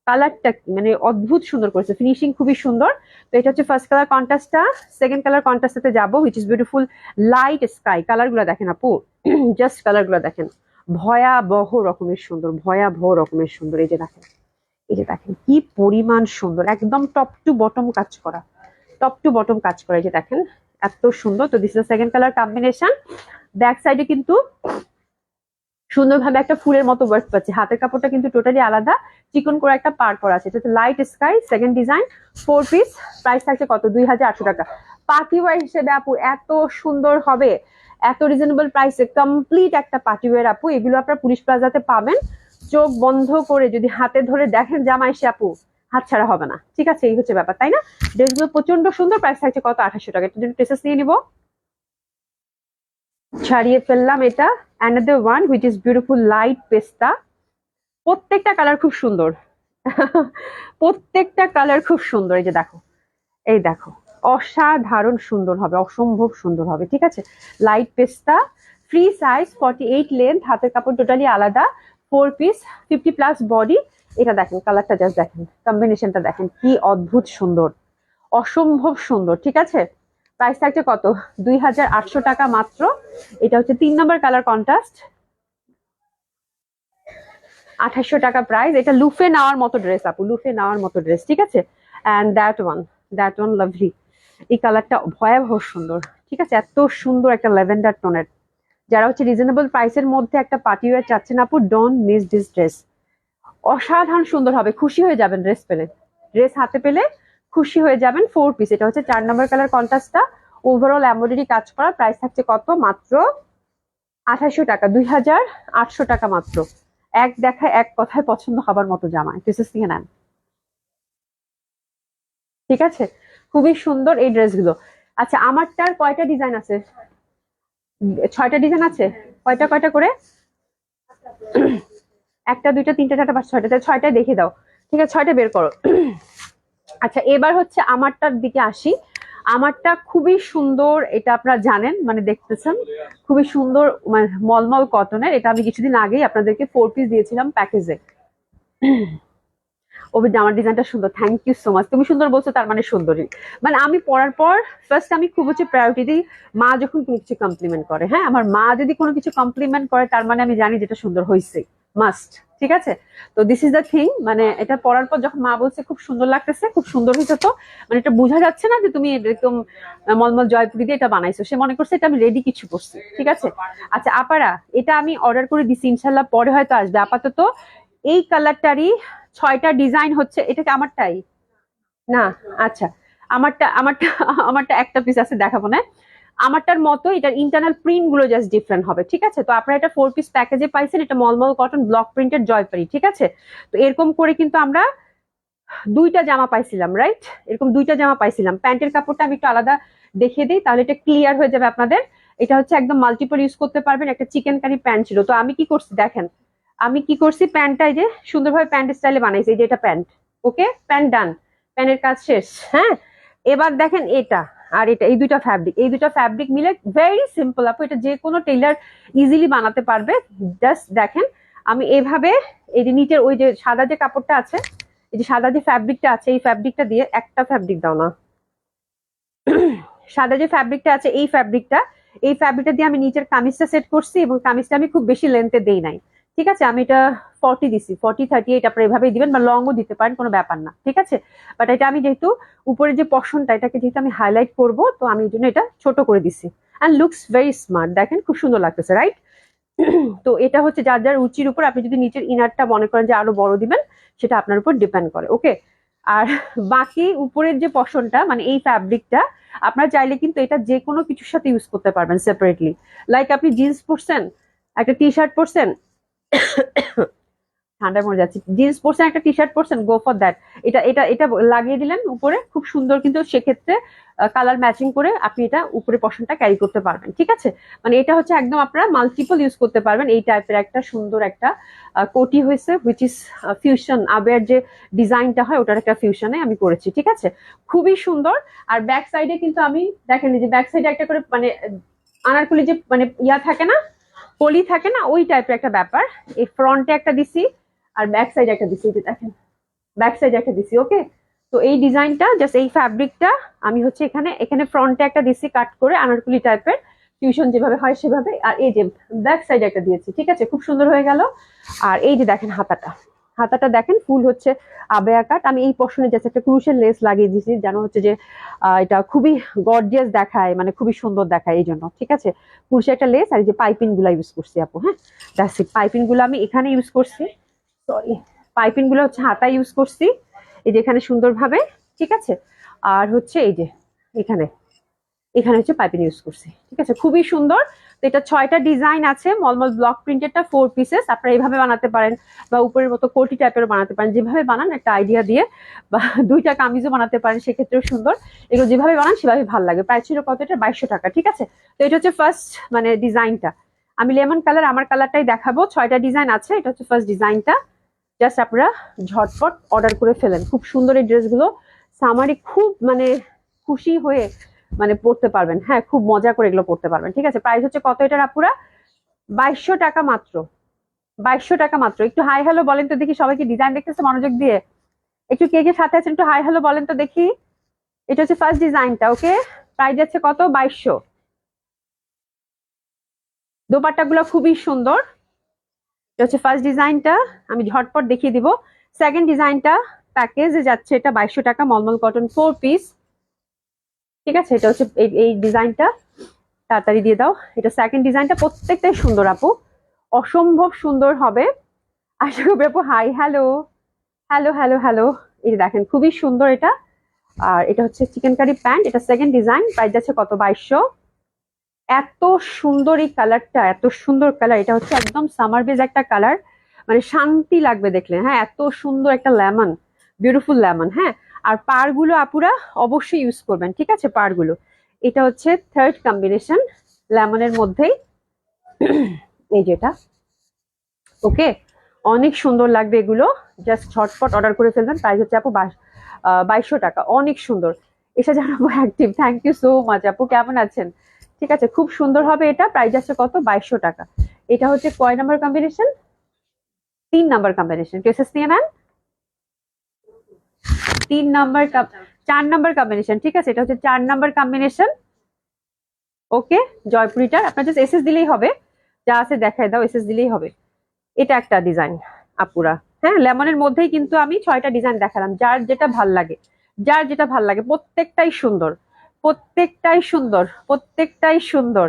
কালারটা মানে অদ্ভুত সুন্দর করেছে, ফিনিশিং খুবই সুন্দর। তো এটা হচ্ছে ফার্স্ট কালার কন্ট্রাস্টটা। সেকেন্ড কালার কন্ট্রাস্টে যাবো, which is beautiful light sky. Colour গুলো দেখেন আপু, জাস্ট কালার গুলো দেখেন, ভয়াবহ রকমের সুন্দর, ভয়াবহ রকমের সুন্দর। এই যে দেখেন, এই যে দেখেন কি পরিমাণ সুন্দর, একদম টপ টু বটম কাজ করা, টপ টু বটম কাজ করা। এই যে দেখেন এত সুন্দর। তো this is second colour combination. Back সাইডে কিন্তু সুন্দরভাবে একটা ফুলের মতো ওয়ার্ক পাচ্ছে। হাতের কাপড়টা কিন্তু টোটালি আলাদা, চিকন করে একটা পার করা আছে। এটা হচ্ছে light sky, second design, 4 piece. Price থাকছে কত? 2800 টাকা। পার্টি ওয়্যার হিসেবে আপু এত সুন্দর হবে, এত রিজনেবল প্রাইসে কমপ্লিট একটা পার্টি ওয়্যার আপু। এগুলো আপনার পুলিশ প্লাজাতে পাবেন। চোখ বন্ধ করে যদি হাতে ধরে দেখেন জামা এসে আপু, হাত ছাড়া হবে না, ঠিক আছে। এই হচ্ছে ব্যাপার, তাই না? ড্রেসগুলো প্রচন্ড সুন্দর। প্রাইস থাকছে কত? 2800 টাকা। এটার জন্য টেসেস নিয়ে নিবো, ছাড়িয়ে ফেললাম। এটা another one which is beautiful light পেস্তা। প্রত্যেকটা কালার খুব সুন্দর, প্রত্যেকটা কালার খুব সুন্দর। এই যে দেখো, এই দেখো, অসাধারণ সুন্দর হবে, অসম্ভব সুন্দর হবে, ঠিক আছে। লাইট পেস্তা, ফ্রি সাইজ, 48 লেন্থ, হাতের কাপড় টোটালি আলাদা, 4 পিস, 50+ বডি। এটা দেখেন কালারটা, জাস্ট দেখেন কম্বিনেশনটা দেখেন, কি অদ্ভুত সুন্দর, অসম্ভব সুন্দর, ঠিক আছে। প্রাইস থাকছে কত? 2800 টাকা মাত্র। এটা হচ্ছে 3 নম্বর কালার কন্ট্রাস্ট, 2800 টাকা প্রাইস। এটা লুফে নেওয়ার মতো ড্রেস আপু, লুফে নেওয়ার মতো ড্রেস, ঠিক আছে। And that one lovely. এই কালারটা ভয়াবহ সুন্দর, ঠিক আছে, এত সুন্দর একটা ল্যাভেন্ডার টোনের। যারা হচ্ছে রিজনেবল প্রাইসের মধ্যে একটা পার্টি ওয়্যার চাচ্ছেন আপু, ডোন্ট মিস দিস ড্রেস। অসাধারণ সুন্দর হবে, খুশি হয়ে যাবেন ড্রেস পেলে, ড্রেস হাতে পেলে খুশি হয়ে যাবেন। 4 পিস। এটা হচ্ছে 4 নম্বর কালার কন্ট্রাস্টটা, ওভারঅল এমব্রয়ডারি কাজ করা। প্রাইস থাকছে কত? মাত্র 2800 টাকা, 2800 টাকা মাত্র। এক দেখায় এক কথায় পছন্দ হবার মতো জামা, পিসেস থেকে নেন, ঠিক আছে। খুবই সুন্দর এই ড্রেসগুলো। আচ্ছা আমারটার কয়টা ডিজাইন আছে? 6টা ডিজাইন আছে। কয়টা কয়টা করে? একটা, দুইটা, তিনটা, চারটা, পাঁচ, 6টা। 6টায় দেখিয়ে দাও, ঠিক আছে, 6টা বের করো। আচ্ছা এবার হচ্ছে আমারটার দিকে আসি। আমারটা খুবই সুন্দর, এটা আপনারা জানেন, মানে দেখতেছেন খুবই সুন্দর, মানে মলমল কটনের। এটা আমি কিছুদিন আগেই আপনাদেরকে 4 পিস দিয়েছিলাম প্যাকেজে। অভিজ্ঞ, আমার ডিজাইনটা সুন্দর, থ্যাংক ইউ সো মাচ। তুমি সুন্দর বলছো তার মানে সুন্দরী। মানে আমি পড়ার পর ফার্স্ট আমি খুব হচ্ছে প্রায়োরিটি দিই মা যখন কোনো কিছু কমপ্লিমেন্ট করে। হ্যাঁ, আমার মা যদি কোনো কিছু কমপ্লিমেন্ট করে তার মানে আমি জানি যেটা সুন্দর হয়েছে, মাস্ট, ঠিক আছে। তো দিস ইজ দ্য থিং, মানে এটা পড়ার পর যখন মা বলছে খুব সুন্দর লাগতেছে, খুব সুন্দর হয়েছে, তো মানে এটা বোঝা যাচ্ছে না যে তুমি এরকম মলমল জয়পুরি দিয়ে এটা বানাইছো। সে মনে করছে এটা আমি রেডি কিছু করছি, ঠিক আছে। আচ্ছা আপারা, এটা আমি অর্ডার করে দিছি, ইনশাল্লাহ পরে হয়তো আসবে। আপাতত এই কালারটারই 6টা ডিজাইন হচ্ছে। এটা কি আমারটাই না? আচ্ছা, আমারটা একটা পিস আছে, দেখাবো না। আমারটার মতো এটার ইন্টারনাল প্রিন্ট গুলো জাস্ট ডিফারেন্ট হবে, ঠিক আছে। তো আপনারা এটা 4 পিস প্যাকেজে পাইছেন। এটা মলমল কটন ব্লক প্রিন্টেড জয়পারি, ঠিক আছে। তো এরকম করে কিন্তু আমরা 2টা জামা পাইছিলাম, রাইট? এরকম 2টা জামা পাইছিলাম। প্যান্টের কাপড়টা আমি একটু আলাদা দেখিয়ে দিই, তাহলে এটা ক্লিয়ার হয়ে যাবে আপনাদের। এটা হচ্ছে একদম মাল্টিপল ইউজ করতে পারবেন। একটা চিকেন কারি প্যান্ট ছিল। তো আমি কি করছি দেখেন, আমি কি করছি, প্যান্টটা এই যে সুন্দরভাবে প্যান্ট স্টাইলে বানাইছি। এই যে এটা প্যান্ট, ওকে, প্যান্ট ডান, প্যান্টের কাজ শেষ। হ্যাঁ, এবার দেখেন এটা আর এটা, এই দুইটা ফ্যাব্রিক মিলে ভেরি সিম্পল আপু। এটা যে কোনো টেইলার ইজিলি বানাতে পারবে। জাস্ট দেখেন আমি এইভাবে, এই যে নিচের ওই যে সাদা যে কাপড়টা আছে, এই যে সাদা যে ফ্যাব্রিকটা আছে, এই ফ্যাব্রিকটা দিয়ে, একটা ফ্যাব্রিক দাও না, সাদা যে ফ্যাব্রিকটা আছে এই ফ্যাব্রিকটা দিয়ে আমি নিচের কামিজটা সেট করছি, এবং কামিজটা আমি খুব বেশি লেন্থে দেই নাই। ঠিক আছে, আমি এটা 40 দিছি, 40-38 আপনারা এভাবেই দিবেন, বা লংও দিতে পারেন, কোনো ব্যাপার না। ঠিক আছে, বাট এটা আমি যেহেতু উপরে যে পশনটা এটাকে যেহেতু আমি হাইলাইট করব, তো আমি এই জন্য এটা ছোট করে দিছি। অ্যান্ড লুকস ভেরি স্মার্ট, দেখেন খুব সুন্দর লাগতেছে, রাইট? তো এটা হচ্ছে যার যার রুচির উপর, আপনি যদি নিচের ইনারটা মনে করেন যে আরো বড় দিবেন, সেটা আপনার উপর ডিপেন্ড করে। ওকে, আর বাকি উপরের যে পশনটা মানে এই ফ্যাব্রিকটা আপনারা চাইলে কিন্তু এটা যে কোনো কিছুর সাথে ইউজ করতে পারবেন সেপারেটলি। লাইক আপনি জিন্স পরছেন, একটা টি শার্ট পরছেন, ঠান্ডায় মরে যাচ্ছে, জিন্স পরছেন, একটা টি শার্ট পরছেন, গো ফর দ্যাট। এটা এটা এটা লাগিয়ে দিলেন উপরে, খুব সুন্দর, কিন্তু সেক্ষেত্রে কালার ম্যাচিং করে আপনি এটা উপরে পশনটা ক্যারি করতে পারবেন। ঠিক আছে, মানে এটা হচ্ছে একদম আপনারা মাল্টিপল ইউজ করতে পারবেন। এই টাইপের একটা সুন্দর একটা কোটি হয়েছে, হুইচ ইজ ফিউশন, আবের যে ডিজাইনটা হয় ওটার একটা ফিউশনে আমি করেছি। ঠিক আছে, খুবই সুন্দর। আর ব্যাক সাইডে কিন্তু আমি দেখেন যে ব্যাক সাইডে একটা করে মানে আনারকলি যে মানে ইয়া থাকে না, পলি থাকে না, ওই টাইপের একটা ব্যাপার। এই ফ্রন্টে একটা দিছি আর ব্যাক সাইডে একটা দিছি, যে দেখেন ব্যাক সাইডে একটা দিছি। ওকে, তো এই ডিজাইনটা জাস্ট এই ফ্যাব্রিকটা আমি হচ্ছে এখানে এখানে ফ্রন্টে একটা দিছি কাট করে আনারকলি টাইপের, ফিউশন যেভাবে হয় সেভাবে, আর এই যে ব্যাক সাইডে একটা দিয়েছি। ঠিক আছে, খুব সুন্দর হয়ে গেল। আর এই যে দেখেন হাতাটা দেখেন ফুল হচ্ছে আবেয়া কাট। আমি এই পশনে জাস্ট একটা ক্রুশের লেস লাগিয়ে দিয়েছি, যেন হচ্ছে যে এটা খুবই গর্জিয়াস দেখায়, মানে খুবই সুন্দর দেখায় এই জন্য। ঠিক আছে, ক্রুশে একটা লেস, আর এই যে পাইপিং গুলা ইউজ করছি আপু। হ্যাঁ, দ্যাটস ইট, পাইপিং গুলো আমি এখানে ইউজ করছি, সরি, পাইপিং গুলো হচ্ছে হাতায় ইউজ করছি এই যে এখানে সুন্দরভাবে। ঠিক আছে, আর হচ্ছে এই যে এখানে এখানে হচ্ছে পাইপিং ইউজ করছি। ঠিক আছে, খুবই সুন্দর। তো এটা 6টা ডিজাইন আছে, মলমল ব্লক প্রিন্টেডটা 4 পিসেস। আপনারা এইভাবে বানাতে পারেন, বা উপরের মতো কোটি টাইপের বানাতে পারেন, যেভাবে বানান একটা আইডিয়া দিয়ে, বা 2টা কামিজও বানাতে পারেন, সেক্ষেত্রেও সুন্দর। এগুলো যেভাবে বানান সেভাবে ভালো লাগে। প্রাইস ছিল কত? এটা 2200 টাকা। ঠিক আছে, তো এটা হচ্ছে ফার্স্ট মানে ডিজাইনটা। আমি লেমন কালার, আমার কালারটাই দেখাবো। 6টা ডিজাইন আছে, এটা হচ্ছে ফার্স্ট ডিজাইনটা। জাস্ট আপনারা ঝটপট অর্ডার করে ফেলেন। খুব সুন্দর এই ড্রেসগুলো, সামারি খুব মানে খুশি হয়ে মানে পড়তে পারবেন। হ্যাঁ, খুব মজা করে এগুলো পড়তে পারবেন। ঠিক আছে, প্রাইস হচ্ছে কত এটার আপুরা? 2200 টাকা মাত্র, 2200 টাকা মাত্র। একটু হাই হ্যালো বলেন তো দেখি, সবাইকে ডিজাইন দেখতেছে মনোযোগ দিয়ে। একটু কে কে সাথে আছেন একটু হাই হ্যালো বলেন তো দেখি। এটা হচ্ছে ফার্স্ট ডিজাইনটা। ওকে, প্রাইস যাচ্ছে কত? 2200। দোপাট্টা গুলো খুবই সুন্দর। এটা হচ্ছে ফার্স্ট ডিজাইনটা, আমি ঝটপট দেখিয়ে দিব। সেকেন্ড ডিজাইনটা প্যাকেজে যাচ্ছে, এটা 2200 টাকা, মলমল কটন 4 পিস। ঠিক আছে, এটা হচ্ছে এই ডিজাইনটা, তাড়াতাড়ি দিয়ে দাও। এটা সেকেন্ড ডিজাইনটা, প্রত্যেকটাই সুন্দর আপু, অসম্ভব সুন্দর হবে। আশা করি আপু hi hello hello hello hello. এই যে দেখেন খুবই সুন্দর এটা। আর এটা হচ্ছে চিকেন কারি প্যান্ট, এটা সেকেন্ড ডিজাইন, প্রাইস যাচ্ছে কত? 2200। এত সুন্দর এই কালারটা, এত সুন্দর কালার, এটা হচ্ছে একদম সামার বেজ একটা কালার, মানে শান্তি লাগবে দেখলে। হ্যাঁ, এত সুন্দর একটা লেমন, বিউটিফুল লেমন। হ্যাঁ, আর পার গুলো আপুরা অবশ্যই ইউজ করবেন। ঠিক আছে, পার গুলো এটা হচ্ছে থার্ড কম্বিনেশন লেমনের মধ্যেই, এই যেটা। ওকে, অনেক সুন্দর লাগবে এগুলো, জাস্ট ঝটপট অর্ডার করে ফেলবেন। প্রাইস হচ্ছে আপু 2200 টাকা, অনেক সুন্দর। এসে জানাবো active, thank you so much আপু, কেমন আছেন? ঠিক আছে, খুব সুন্দর হবে এটা। প্রাইস আছে কত? 2200 টাকা। এটা হচ্ছে কয় number combination? 3 number combination. Cases নিয়ে নেন, 3 নাম্বার 4 নাম্বার কম্বিনেশন। ঠিক আছে, এটা হচ্ছে 4 নাম্বার কম্বিনেশন। ওকে, জয়পুরিটা আপনার জাস্ট এসএস দিলেই হবে, যা আছে দেখায় দাও, এসএস দিলেই হবে। এটা একটা ডিজাইন আপুরা। হ্যাঁ, লেমনের মধ্যেই কিন্তু আমি 6টা ডিজাইন দেখালাম, যার যেটা ভাল লাগে, যার যেটা ভাল লাগে, প্রত্যেকটাই সুন্দর, প্রত্যেকটাই সুন্দর, প্রত্যেকটাই সুন্দর।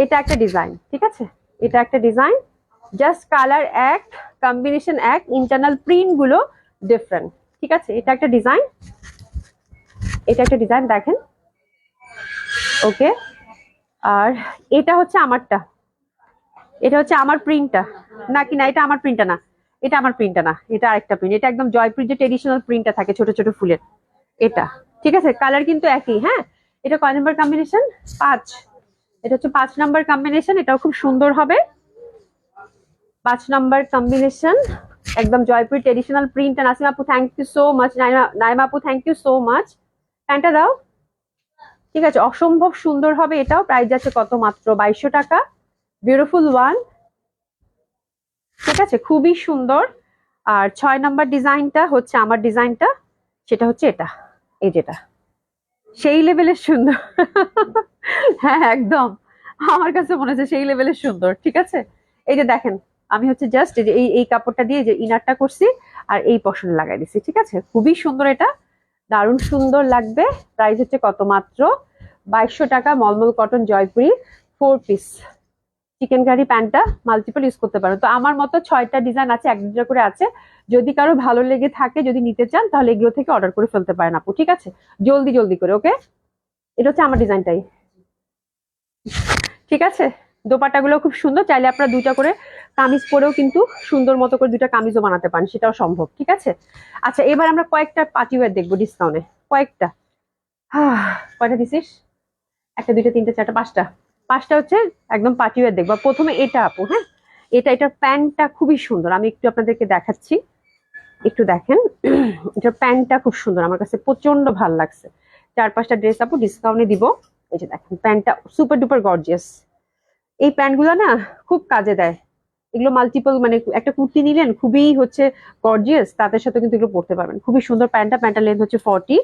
এটা একটা ডিজাইন। ঠিক আছে, এটা একটা ডিজাইন, জাস্ট কালার এক, কম্বিনেশন এক, ইন্টারনাল প্রিন্ট গুলো ডিফারেন্ট। ঠিক আছে, এটা একটা ডিজাইন, এটা একটা ডিজাইন দেখেন। ওকে, আর এটা হচ্ছে আমারটা, এটা হচ্ছে আমার প্রিন্টটা নাকি না? এটা আমার প্রিন্টটা না, এটা আমার প্রিন্টটা না, এটা আরেকটা প্রিন্ট। এটা একদম জয়পুর যে ট্রেডিশনাল প্রিন্টটা থাকে ছোট ছোট ফুলের, এটা। ঠিক আছে, কালার কিন্তু একই। হ্যাঁ, এটা কয় নাম্বার কম্বিনেশন? 5। এটা হচ্ছে 5 নাম্বার কম্বিনেশন, এটাও খুব সুন্দর হবে। 5 নাম্বার কম্বিনেশন, একদম জয়পুর ট্রেডিশনাল প্রিন্ট। নাসিম আপু thank you so much, Naima আপু থ্যাংক ইউ সো মাচ। প্যান্টটা দাও। ঠিক আছে, অসম্ভব সুন্দর হবে এটাও। প্রাইস যাচ্ছে কত? মাত্র 2200 টাকা। Beautiful one. ঠিক আছে, খুবই সুন্দর। আর 6 নাম্বার ডিজাইনটা হচ্ছে আমার ডিজাইনটা, সেটা হচ্ছে এটা, এই যেটা। সেই লেভেলের সুন্দর। হ্যাঁ একদম, আমার কাছে মনে হচ্ছে সেই লেভেলের সুন্দর। ঠিক আছে, এই যে দেখেন, আমি হচ্ছে জাস্ট এই যে এই কাপড়টা দিয়ে যে ইনারটা করছি আর এই পশনে লাগাই দিচ্ছি। ঠিক আছে, খুবই সুন্দর, এটা দারুণ সুন্দর লাগবে। প্রাইস হচ্ছে কত, মাত্র 2200 টাকা। Mulmul cotton Jaipuri 4 piece chikankari প্যান্টটা মাল্টিপল ইউজ করতে পারো। তো আমার মতো 6টা ডিজাইন আছে, এক দুটা করে আছে। যদি কারো ভালো লেগে থাকে, যদি নিতে চান, তাহলে এগুলো থেকে অর্ডার করে ফেলতে পারেন আপু। ঠিক আছে, জলদি জলদি করে। ওকে, এটা হচ্ছে আমার ডিজাইনটাই। ঠিক আছে, দোপাট্টাগুলো খুব সুন্দর, চাইলে আপনারা দুইটা করে কামিজ পরেও কিন্তু সুন্দর মতো করে দুইটা কামিজও বানাতে পারেন, সেটাও সম্ভব। ঠিক আছে, আচ্ছা এবার আমরা কয়েকটা পার্টিওয়্যার দেখবো ডিসকাউন্টে। কয়েকটা, কয়টা দিছিস? একটা, দুইটা, তিনটা, চারটা, পাঁচটা। পাঁচটা হচ্ছে একদম পার্টিওয়্যার দেখবো। প্রথমে এটা আপু, হ্যাঁ, এটার প্যান্টটা খুবই সুন্দর, আমি একটু আপনাদেরকে দেখাচ্ছি, একটু দেখেন। এটার প্যান্টটা খুব সুন্দর, আমার কাছে প্রচন্ড ভালো লাগছে। 4-5টা ড্রেস আপু ডিসকাউন্টে দিব। এই যে দেখেন, প্যান্টটা সুপার ডুপার গর্জিয়াস। এই প্যান্টগুলো না খুব কাজে দেয়, এগুলো মাল্টিপল, মানে একটা কুর্তি নিলেন খুবই হচ্ছে গর্জিয়াস, তাদের সাথে কিন্তু এগুলো পড়তে পারবেন। খুবই সুন্দর প্যান্টটা লেন্থ হচ্ছে 40।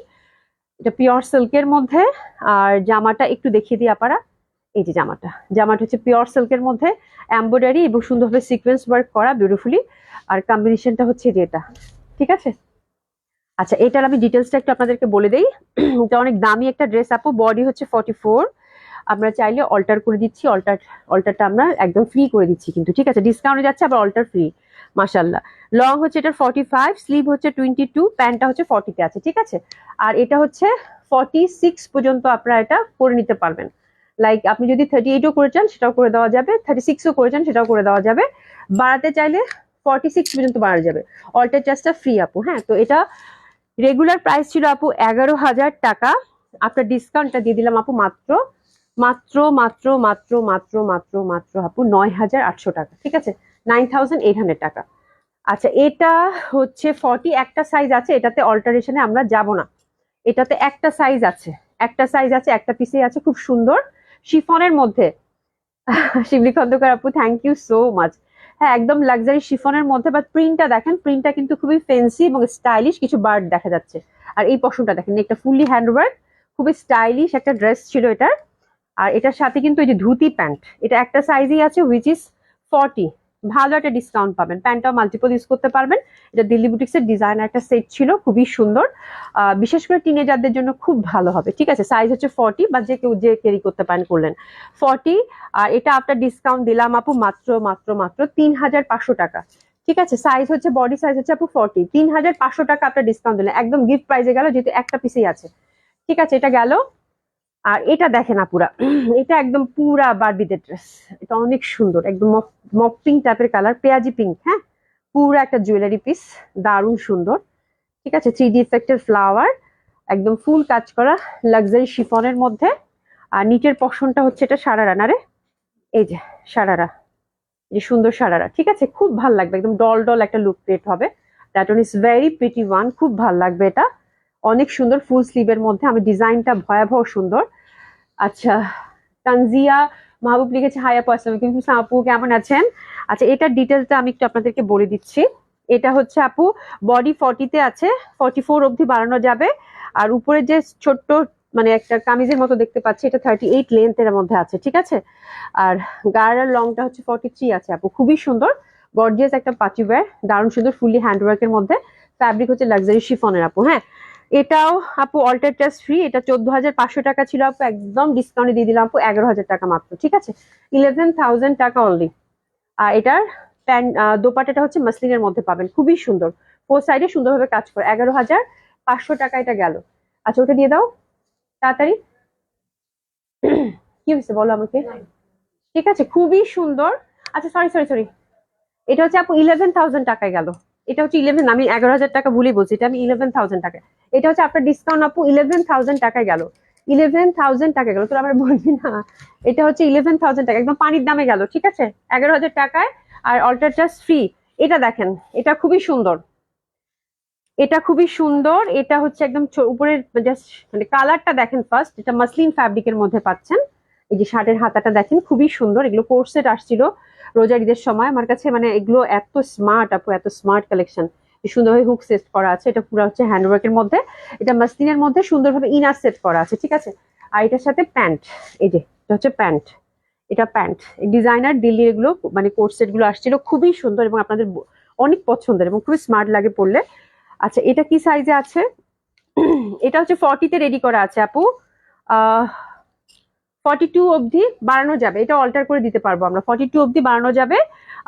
এটা পিওর সিল্কের মধ্যে। আর জামাটা একটু দেখিয়ে দিই আপারা। এই যে জামাটা হচ্ছে পিওর সিল্কের মধ্যে, এমব্রয়ডারি এবং সুন্দরভাবে সিকোয়েন্স ওয়ার্ক করা বিউটিফুলি। আর কম্বিনেশনটা হচ্ছে যেটা, ঠিক আছে। আচ্ছা, এটার আমি ডিটেলসটা একটু আপনাদেরকে বলে দেই। এটা অনেক দামি একটা ড্রেস আপু, বডি হচ্ছে 44। আমরা চাইলে অল্টার করে দিচ্ছি, অল্টারটা আমরা একদম ফ্রি করে দিচ্ছি কিন্তু। ঠিক আছে, ডিসকাউন্টে যাচ্ছে, আবার অল্টার ফ্রি। মাশাল্লাহ। লং হচ্ছে এটার 45, স্লিভ হচ্ছে 22, প্যান্টটা হচ্ছে 40-তে আছে। ঠিক আছে, আর এটা হচ্ছে 46 পর্যন্ত আপনারা এটা করে নিতে পারবেন। লাইক আপনি যদি 38ও করে চান সেটাও করে দেওয়া যাবে, 36ও করে চান সেটাও করে দেওয়া যাবে। বাড়াতে চাইলে 46 পর্যন্ত বাড়া যাবে। অল্টার চার্জটা ফ্রি আপু। হ্যাঁ, তো এটা রেগুলার প্রাইস ছিল আপু 11,000 টাকা। আপনার ডিসকাউন্টটা দিয়ে দিলাম আপু মাত্র মাত্র মাত্র মাত্র মাত্র মাত্র মাত্র আপু 9,800 টাকা। ঠিক আছে, 9,800 টাকা। আচ্ছা, এটা হচ্ছে 40, একটা সাইজ আছে, এটাতে অল্টারেশনে আমরা যাব না। এটাতে একটা সাইজ আছে, একটা পিসে আছে, খুব সুন্দর শিফনের মধ্যে। শিবলি খন্দকার আপু, থ্যাংক ইউ সো মাচ। হ্যাঁ, একদম লাক্সারি শিফনের মধ্যে, বাট প্রিন্টটা দেখেন, প্রিন্টটা কিন্তু খুবই ফ্যান্সি এবং স্টাইলিশ, কিছু বার্ড দেখা যাচ্ছে। আর এই পশমটা দেখেন, একটা ফুললি হ্যান্ডওয়ার্ক, খুবই স্টাইলিশ একটা ড্রেস ছিল এটার। আর এটার সাথে কিন্তু এই যে ধুতি প্যান্ট, এটা একটা সাইজই আছে, হুইচ ইজ 40। ভালো একটা ডিসকাউন্ট পাবেন, প্যান্টটাও মাল্টিপল ইউজ করতে পারবেন। এটা দিল্লি বুটিক্সের ডিজাইনার একটা সেট ছিল, খুবই সুন্দর। বিশেষ করে টিনেজারদের জন্য খুব ভালো হবে। ঠিক আছে, সাইজ হচ্ছে 40, বা যে কেউ যে ক্যারি করতে পারেন করলেন 40। আর এটা আপনার ডিসকাউন্ট দিলাম আপু মাত্র মাত্র মাত্র 3,500 টাকা। ঠিক আছে, সাইজ হচ্ছে, বডি সাইজ হচ্ছে আপু 40, 3,500 টাকা আপনার ডিসকাউন্ট দিলেন, একদম গিফট প্রাইজে গেল, যেহেতু একটা পিসেই আছে। ঠিক আছে, এটা গেল। আর এটা দেখেন আপুরা, এটা একদম পুরা বারবিদের ড্রেস। এটা অনেক সুন্দর, একদম মফ পিঙ্ক টাইপের কালার, পেঁয়াজি পিঙ্ক। হ্যাঁ, পুরা একটা জুয়েলারি পিস, দারুণ সুন্দর। ঠিক আছে, 3D এফেক্টের ফ্লাওয়ার, একদম ফুল কাজ করা লাক্সারি শিফনের মধ্যে। আর নিচের পশনটা হচ্ছে এটা সারারা, না রে, এই যে সারারা, এই যে সুন্দর সারারা। ঠিক আছে, খুব ভাল লাগবে, একদম ডল ডল একটা লুক ক্রিয়েট হবে। That one is very pretty one, খুব ভাল লাগবে এটা। অনেক সুন্দর ফুল স্লিভের মধ্যে, আমি ডিজাইনটা ভয়াবহ সুন্দর। আচ্ছা, তানজিয়া মাহবুব লিখেছে, হাই আপু, আসসালামু আলাইকুম। আপু কেমন আছেন? আচ্ছা, এটার ডিটেলসটা আমি একটু আপনাদেরকে বলে দিচ্ছি। এটা হচ্ছে আপু বডি 40-তে আছে, 44 অবধি বাড়ানো যাবে। আর উপরে যে ছোট্ট মানে একটা কামিজের মতো দেখতে পাচ্ছি, এটা 38 লেন্থের মধ্যে আছে। ঠিক আছে, আর গায়ের লংটা হচ্ছে 43 আছে আপু, খুবই সুন্দর গর্জিয়াস একটা পার্টি ওয়্যার, দারুণ সুন্দর ফুললি হ্যান্ডওয়ার্কের মধ্যে। ফ্যাব্রিক হচ্ছে লাক্সারি শিফনের আপু। হ্যাঁ, এটাও আপু অল্টার চার্জ ফ্রি। এটা 14,500 টাকা ছিল আপু, একদম ডিসকাউন্টে দিয়ে দিলাম আপু 11,000 টাকা মাত্র। ঠিক আছে, 11,000 টাকা অনলি। আর এটার প্যান্ট দোপাট্টাটা হচ্ছে মাসলিনের মধ্যে পাবেন, খুবই সুন্দর, ফোর সাইডে সুন্দরভাবে কাজ করে। 11,500 টাকা এটা গেল। আচ্ছা, ওটা দিয়ে দাও তাড়াতাড়ি। কি হয়েছে বলো আমাকে। ঠিক আছে, খুবই সুন্দর। আচ্ছা, সরি সরি সরি, এটা হচ্ছে আপু 11,000 টাকায় গেল। এটা হচ্ছে 11, আমি 11,000 টাকা ভুলে বলছি, এটা আমি 11,000 টাকা। এটা হচ্ছে আপনার ডিসকাউন্ট আপু 11,000 টাকায় গেল। 11,000 টাকা গেল, তোর আমরা বলবি না। এটা হচ্ছে 11,000 টাকা, একদম পানির দামে গেল। ঠিক আছে, 11,000 টাকায়, আর অল্টার চার্জ ফ্রি। এটা দেখেন, এটা খুবই সুন্দর, এটা খুবই সুন্দর। এটা হচ্ছে একদম উপরের জাস্ট মানে কালারটা দেখেন ফার্স্ট, এটা মাসলিন ফ্যাব্রিকের মধ্যে পাচ্ছেন। এই যে শার্টের হাতাটা দেখেন, খুবই সুন্দর। এগুলো কোর্সেট আসছিল রোজার ঈদের সময় আমার কাছে, মানে এগুলো এত স্মার্ট আপু, এত স্মার্ট কালেকশন। সুন্দরভাবে হুক সেট করা আছে, এটা পুরো হচ্ছে হ্যান্ডওয়ার্কের মধ্যে, এটা মাসলিনের মধ্যে সুন্দরভাবে ইনার সেট করা আছে, ঠিক আছে। আর এটার সাথে প্যান্ট, এই যে এটা হচ্ছে প্যান্ট, এটা প্যান্ট ডিজাইনার দিল্লির এগুলো মানে কোট সেট গুলো আসছিল, খুবই সুন্দর এবং আপনাদের অনেক পছন্দের এবং খুবই স্মার্ট লাগে পরলে। আচ্ছা এটা কি সাইজে আছে? এটা হচ্ছে 40-তে রেডি করা আছে আপু, 42 অবধি বাড়ানো যাবে, এটা অল্টার করে দিতে পারবো আমরা, 42 অবধি বাড়ানো যাবে।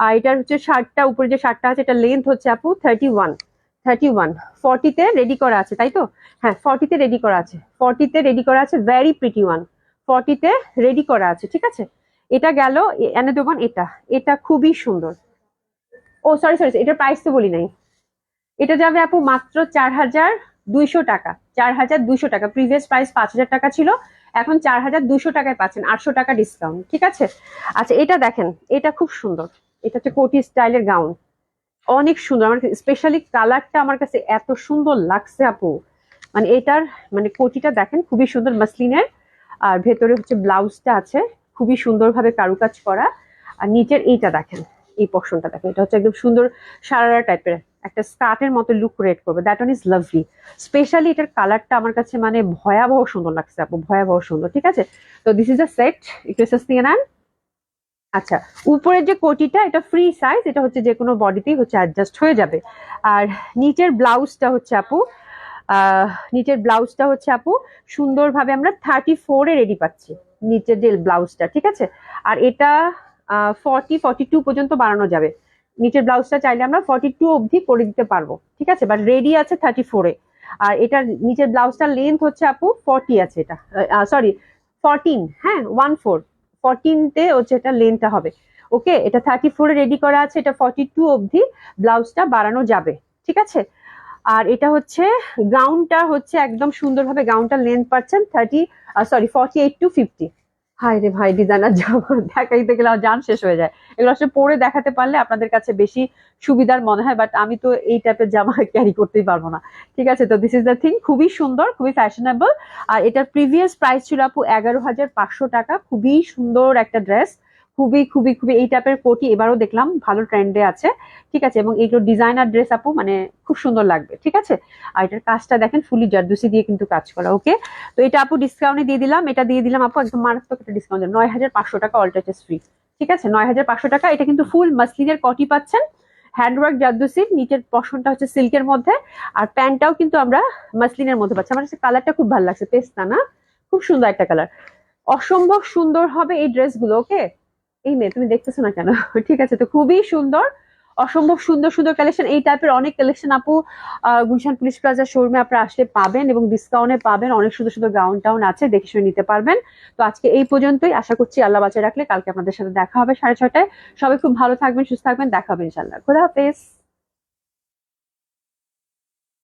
আর এটার হচ্ছে শার্টটা, উপরে যে শার্টটা আছে এটা লেন্থ হচ্ছে আপু 31, 40-তে রেডি করা আছে তাই তো? হ্যাঁ 40-তে রেডি করা আছে, 40-তে রেডি করা আছে, ভেরি প্রিটি ওয়ান, 40-তে রেডি করা আছে, ঠিক আছে। এটা গেল, এনে দেবেন এটা, এটা খুবই সুন্দর। ও সরি সরি, এটার প্রাইস তো বলি নাই। এটা যাবে আপু মাত্র 4200 টাকা, 4200 টাকা। প্রিভিয়াস প্রাইস 5000 টাকা ছিল, এখন 4200 টাকায় পাচ্ছেন, 800 টাকা ডিসকাউন্ট, ঠিক আছে। আচ্ছা এটা দেখেন, এটা খুব সুন্দর, এটা হচ্ছে কোটি স্টাইলের গাউন, অনেক সুন্দর। আমার স্পেশালি কালারটা আমার কাছে এত সুন্দর লাগছে আপু, মানে এটার মানে কোটিটা দেখেন খুবই সুন্দর মাসলিনের, আর ভেতরে হচ্ছে ব্লাউজটা আছে খুবই সুন্দরভাবে কারুকাজ করা, আর নিচের এইটা দেখেন, এই পোর্শনটা দেখেন, এটা হচ্ছে একদম সুন্দর সারারা টাইপের একটা স্কার্টের মতো লুক ক্রিয়েট করবে, that one is lovely. Specially এটার কালারটা আমার কাছে মানে ভয়াবহ সুন্দর লাগছে আপু, ভয়াবহ সুন্দর, ঠিক আছে। তো দিস ইজ আ সেট, একটু এসএস নিয়ে নেন। আচ্ছা উপরের যে কোটিটা এটা ফ্রি সাইজ, এটা হচ্ছে যে কোনো বডিতেই হচ্ছে অ্যাডজাস্ট হয়ে যাবে। আর নিচের ব্লাউজটা হচ্ছে আপু, নিচের ব্লাউজটা হচ্ছে আপু সুন্দরভাবে আমরা 34-এ রেডি পাচ্ছি নিচের যে ব্লাউজটা, ঠিক আছে। আর এটা 42 পর্যন্ত বাড়ানো যাবে, নিচের ব্লাউজটা চাইলে আমরা 42 অবধি করে দিতে পারবো, ঠিক আছে, বাট রেডি আছে 34-এ। আর এটার নিচের ব্লাউজটার লেন্থ হচ্ছে আপু 40 আছে, এটা সরি 14, হ্যাঁ 14-তে হচ্ছে এটা লেন্থটা হবে, ওকে। এটা 34-এ রেডি করা আছে, এটা 42 অবধি ব্লাউজটা বাড়ানো যাবে, ঠিক আছে। আর এটা হচ্ছে গাউনটা হচ্ছে একদম সুন্দরভাবে গাউনটা লেন্থ পাচ্ছেন 48 to 50। হাই রে ভাই, ডিজাইনার জামা দেখাইতে গেলে আমার জান শেষ হয়ে যায়, এগুলো আসলে পরে দেখাতে পারলে আপনাদের কাছে বেশি সুবিধার মনে হয়, বাট আমি তো এই টাইপের জামা ক্যারি করতেই পারবো না, ঠিক আছে। তো দিস ইজ দ্য থিং, খুবই সুন্দর, খুবই ফ্যাশনেবল। আর এটার প্রিভিয়াস প্রাইস ছিল আপু 11,500 টাকা, খুবই সুন্দর একটা ড্রেস, খুবই খুবই খুবই এই টাইপের কোটি এবারও দেখলাম ভালো ট্রেন্ডে আছে, ঠিক আছে। এবং এইগুলো ডিজাইনার ড্রেস আপু মানে খুব সুন্দর লাগবে, ঠিক আছে। আর এটার কাজটা দেখেন ফুলি জারদুসি দিয়ে কিন্তু কাজ করা, ওকে। তো এটা আপু ডিসকাউন্টে দিয়ে দিলাম, এটা দিয়ে দিলাম আপু একদম মারাত্মক একটা ডিসকাউন্ট, 9,500 টাকা, অল টাচেস ফ্রি, ঠিক আছে। 9,500 টাকা, এটা কিন্তু ফুল মাসলিনের কটি পাচ্ছেন, হ্যান্ডওয়ার্ক জারদুসির, নিচের পশনটা হচ্ছে সিল্কের মধ্যে, আর প্যান্টটাও কিন্তু আমরা মাসলিনের মধ্যে পাচ্ছি। আমার কাছে কালারটা খুব ভালো লাগছে, পেস্তা না, খুব সুন্দর একটা কালার, অসম্ভব সুন্দর হবে এই ড্রেসগুলো, ওকে। এই মেয়ে তুমি দেখতেছো না কেন? ঠিক আছে, তো খুবই সুন্দর, অসম্ভব সুন্দর সুন্দর কালেকশন, এই টাইপের অনেক কালেকশন আপু গুলশান পুলিশ প্লাজা শোরুমে আপনারা আসলে পাবেন এবং ডিসকাউন্টে পাবেন, অনেক সুন্দর সুন্দর গাউন টাউন আছে, দেখে শুনে নিতে পারবেন। তো আজকে এই পর্যন্তই, আশা করছি আল্লাহ বাঁচিয়ে রাখলে কালকে আপনাদের সাথে দেখা হবে 6:30টায়। সবাই খুব ভালো থাকবেন, সুস্থ থাকবেন, দেখা হবে ইনশাল্লাহ, খোদা হাফেজ।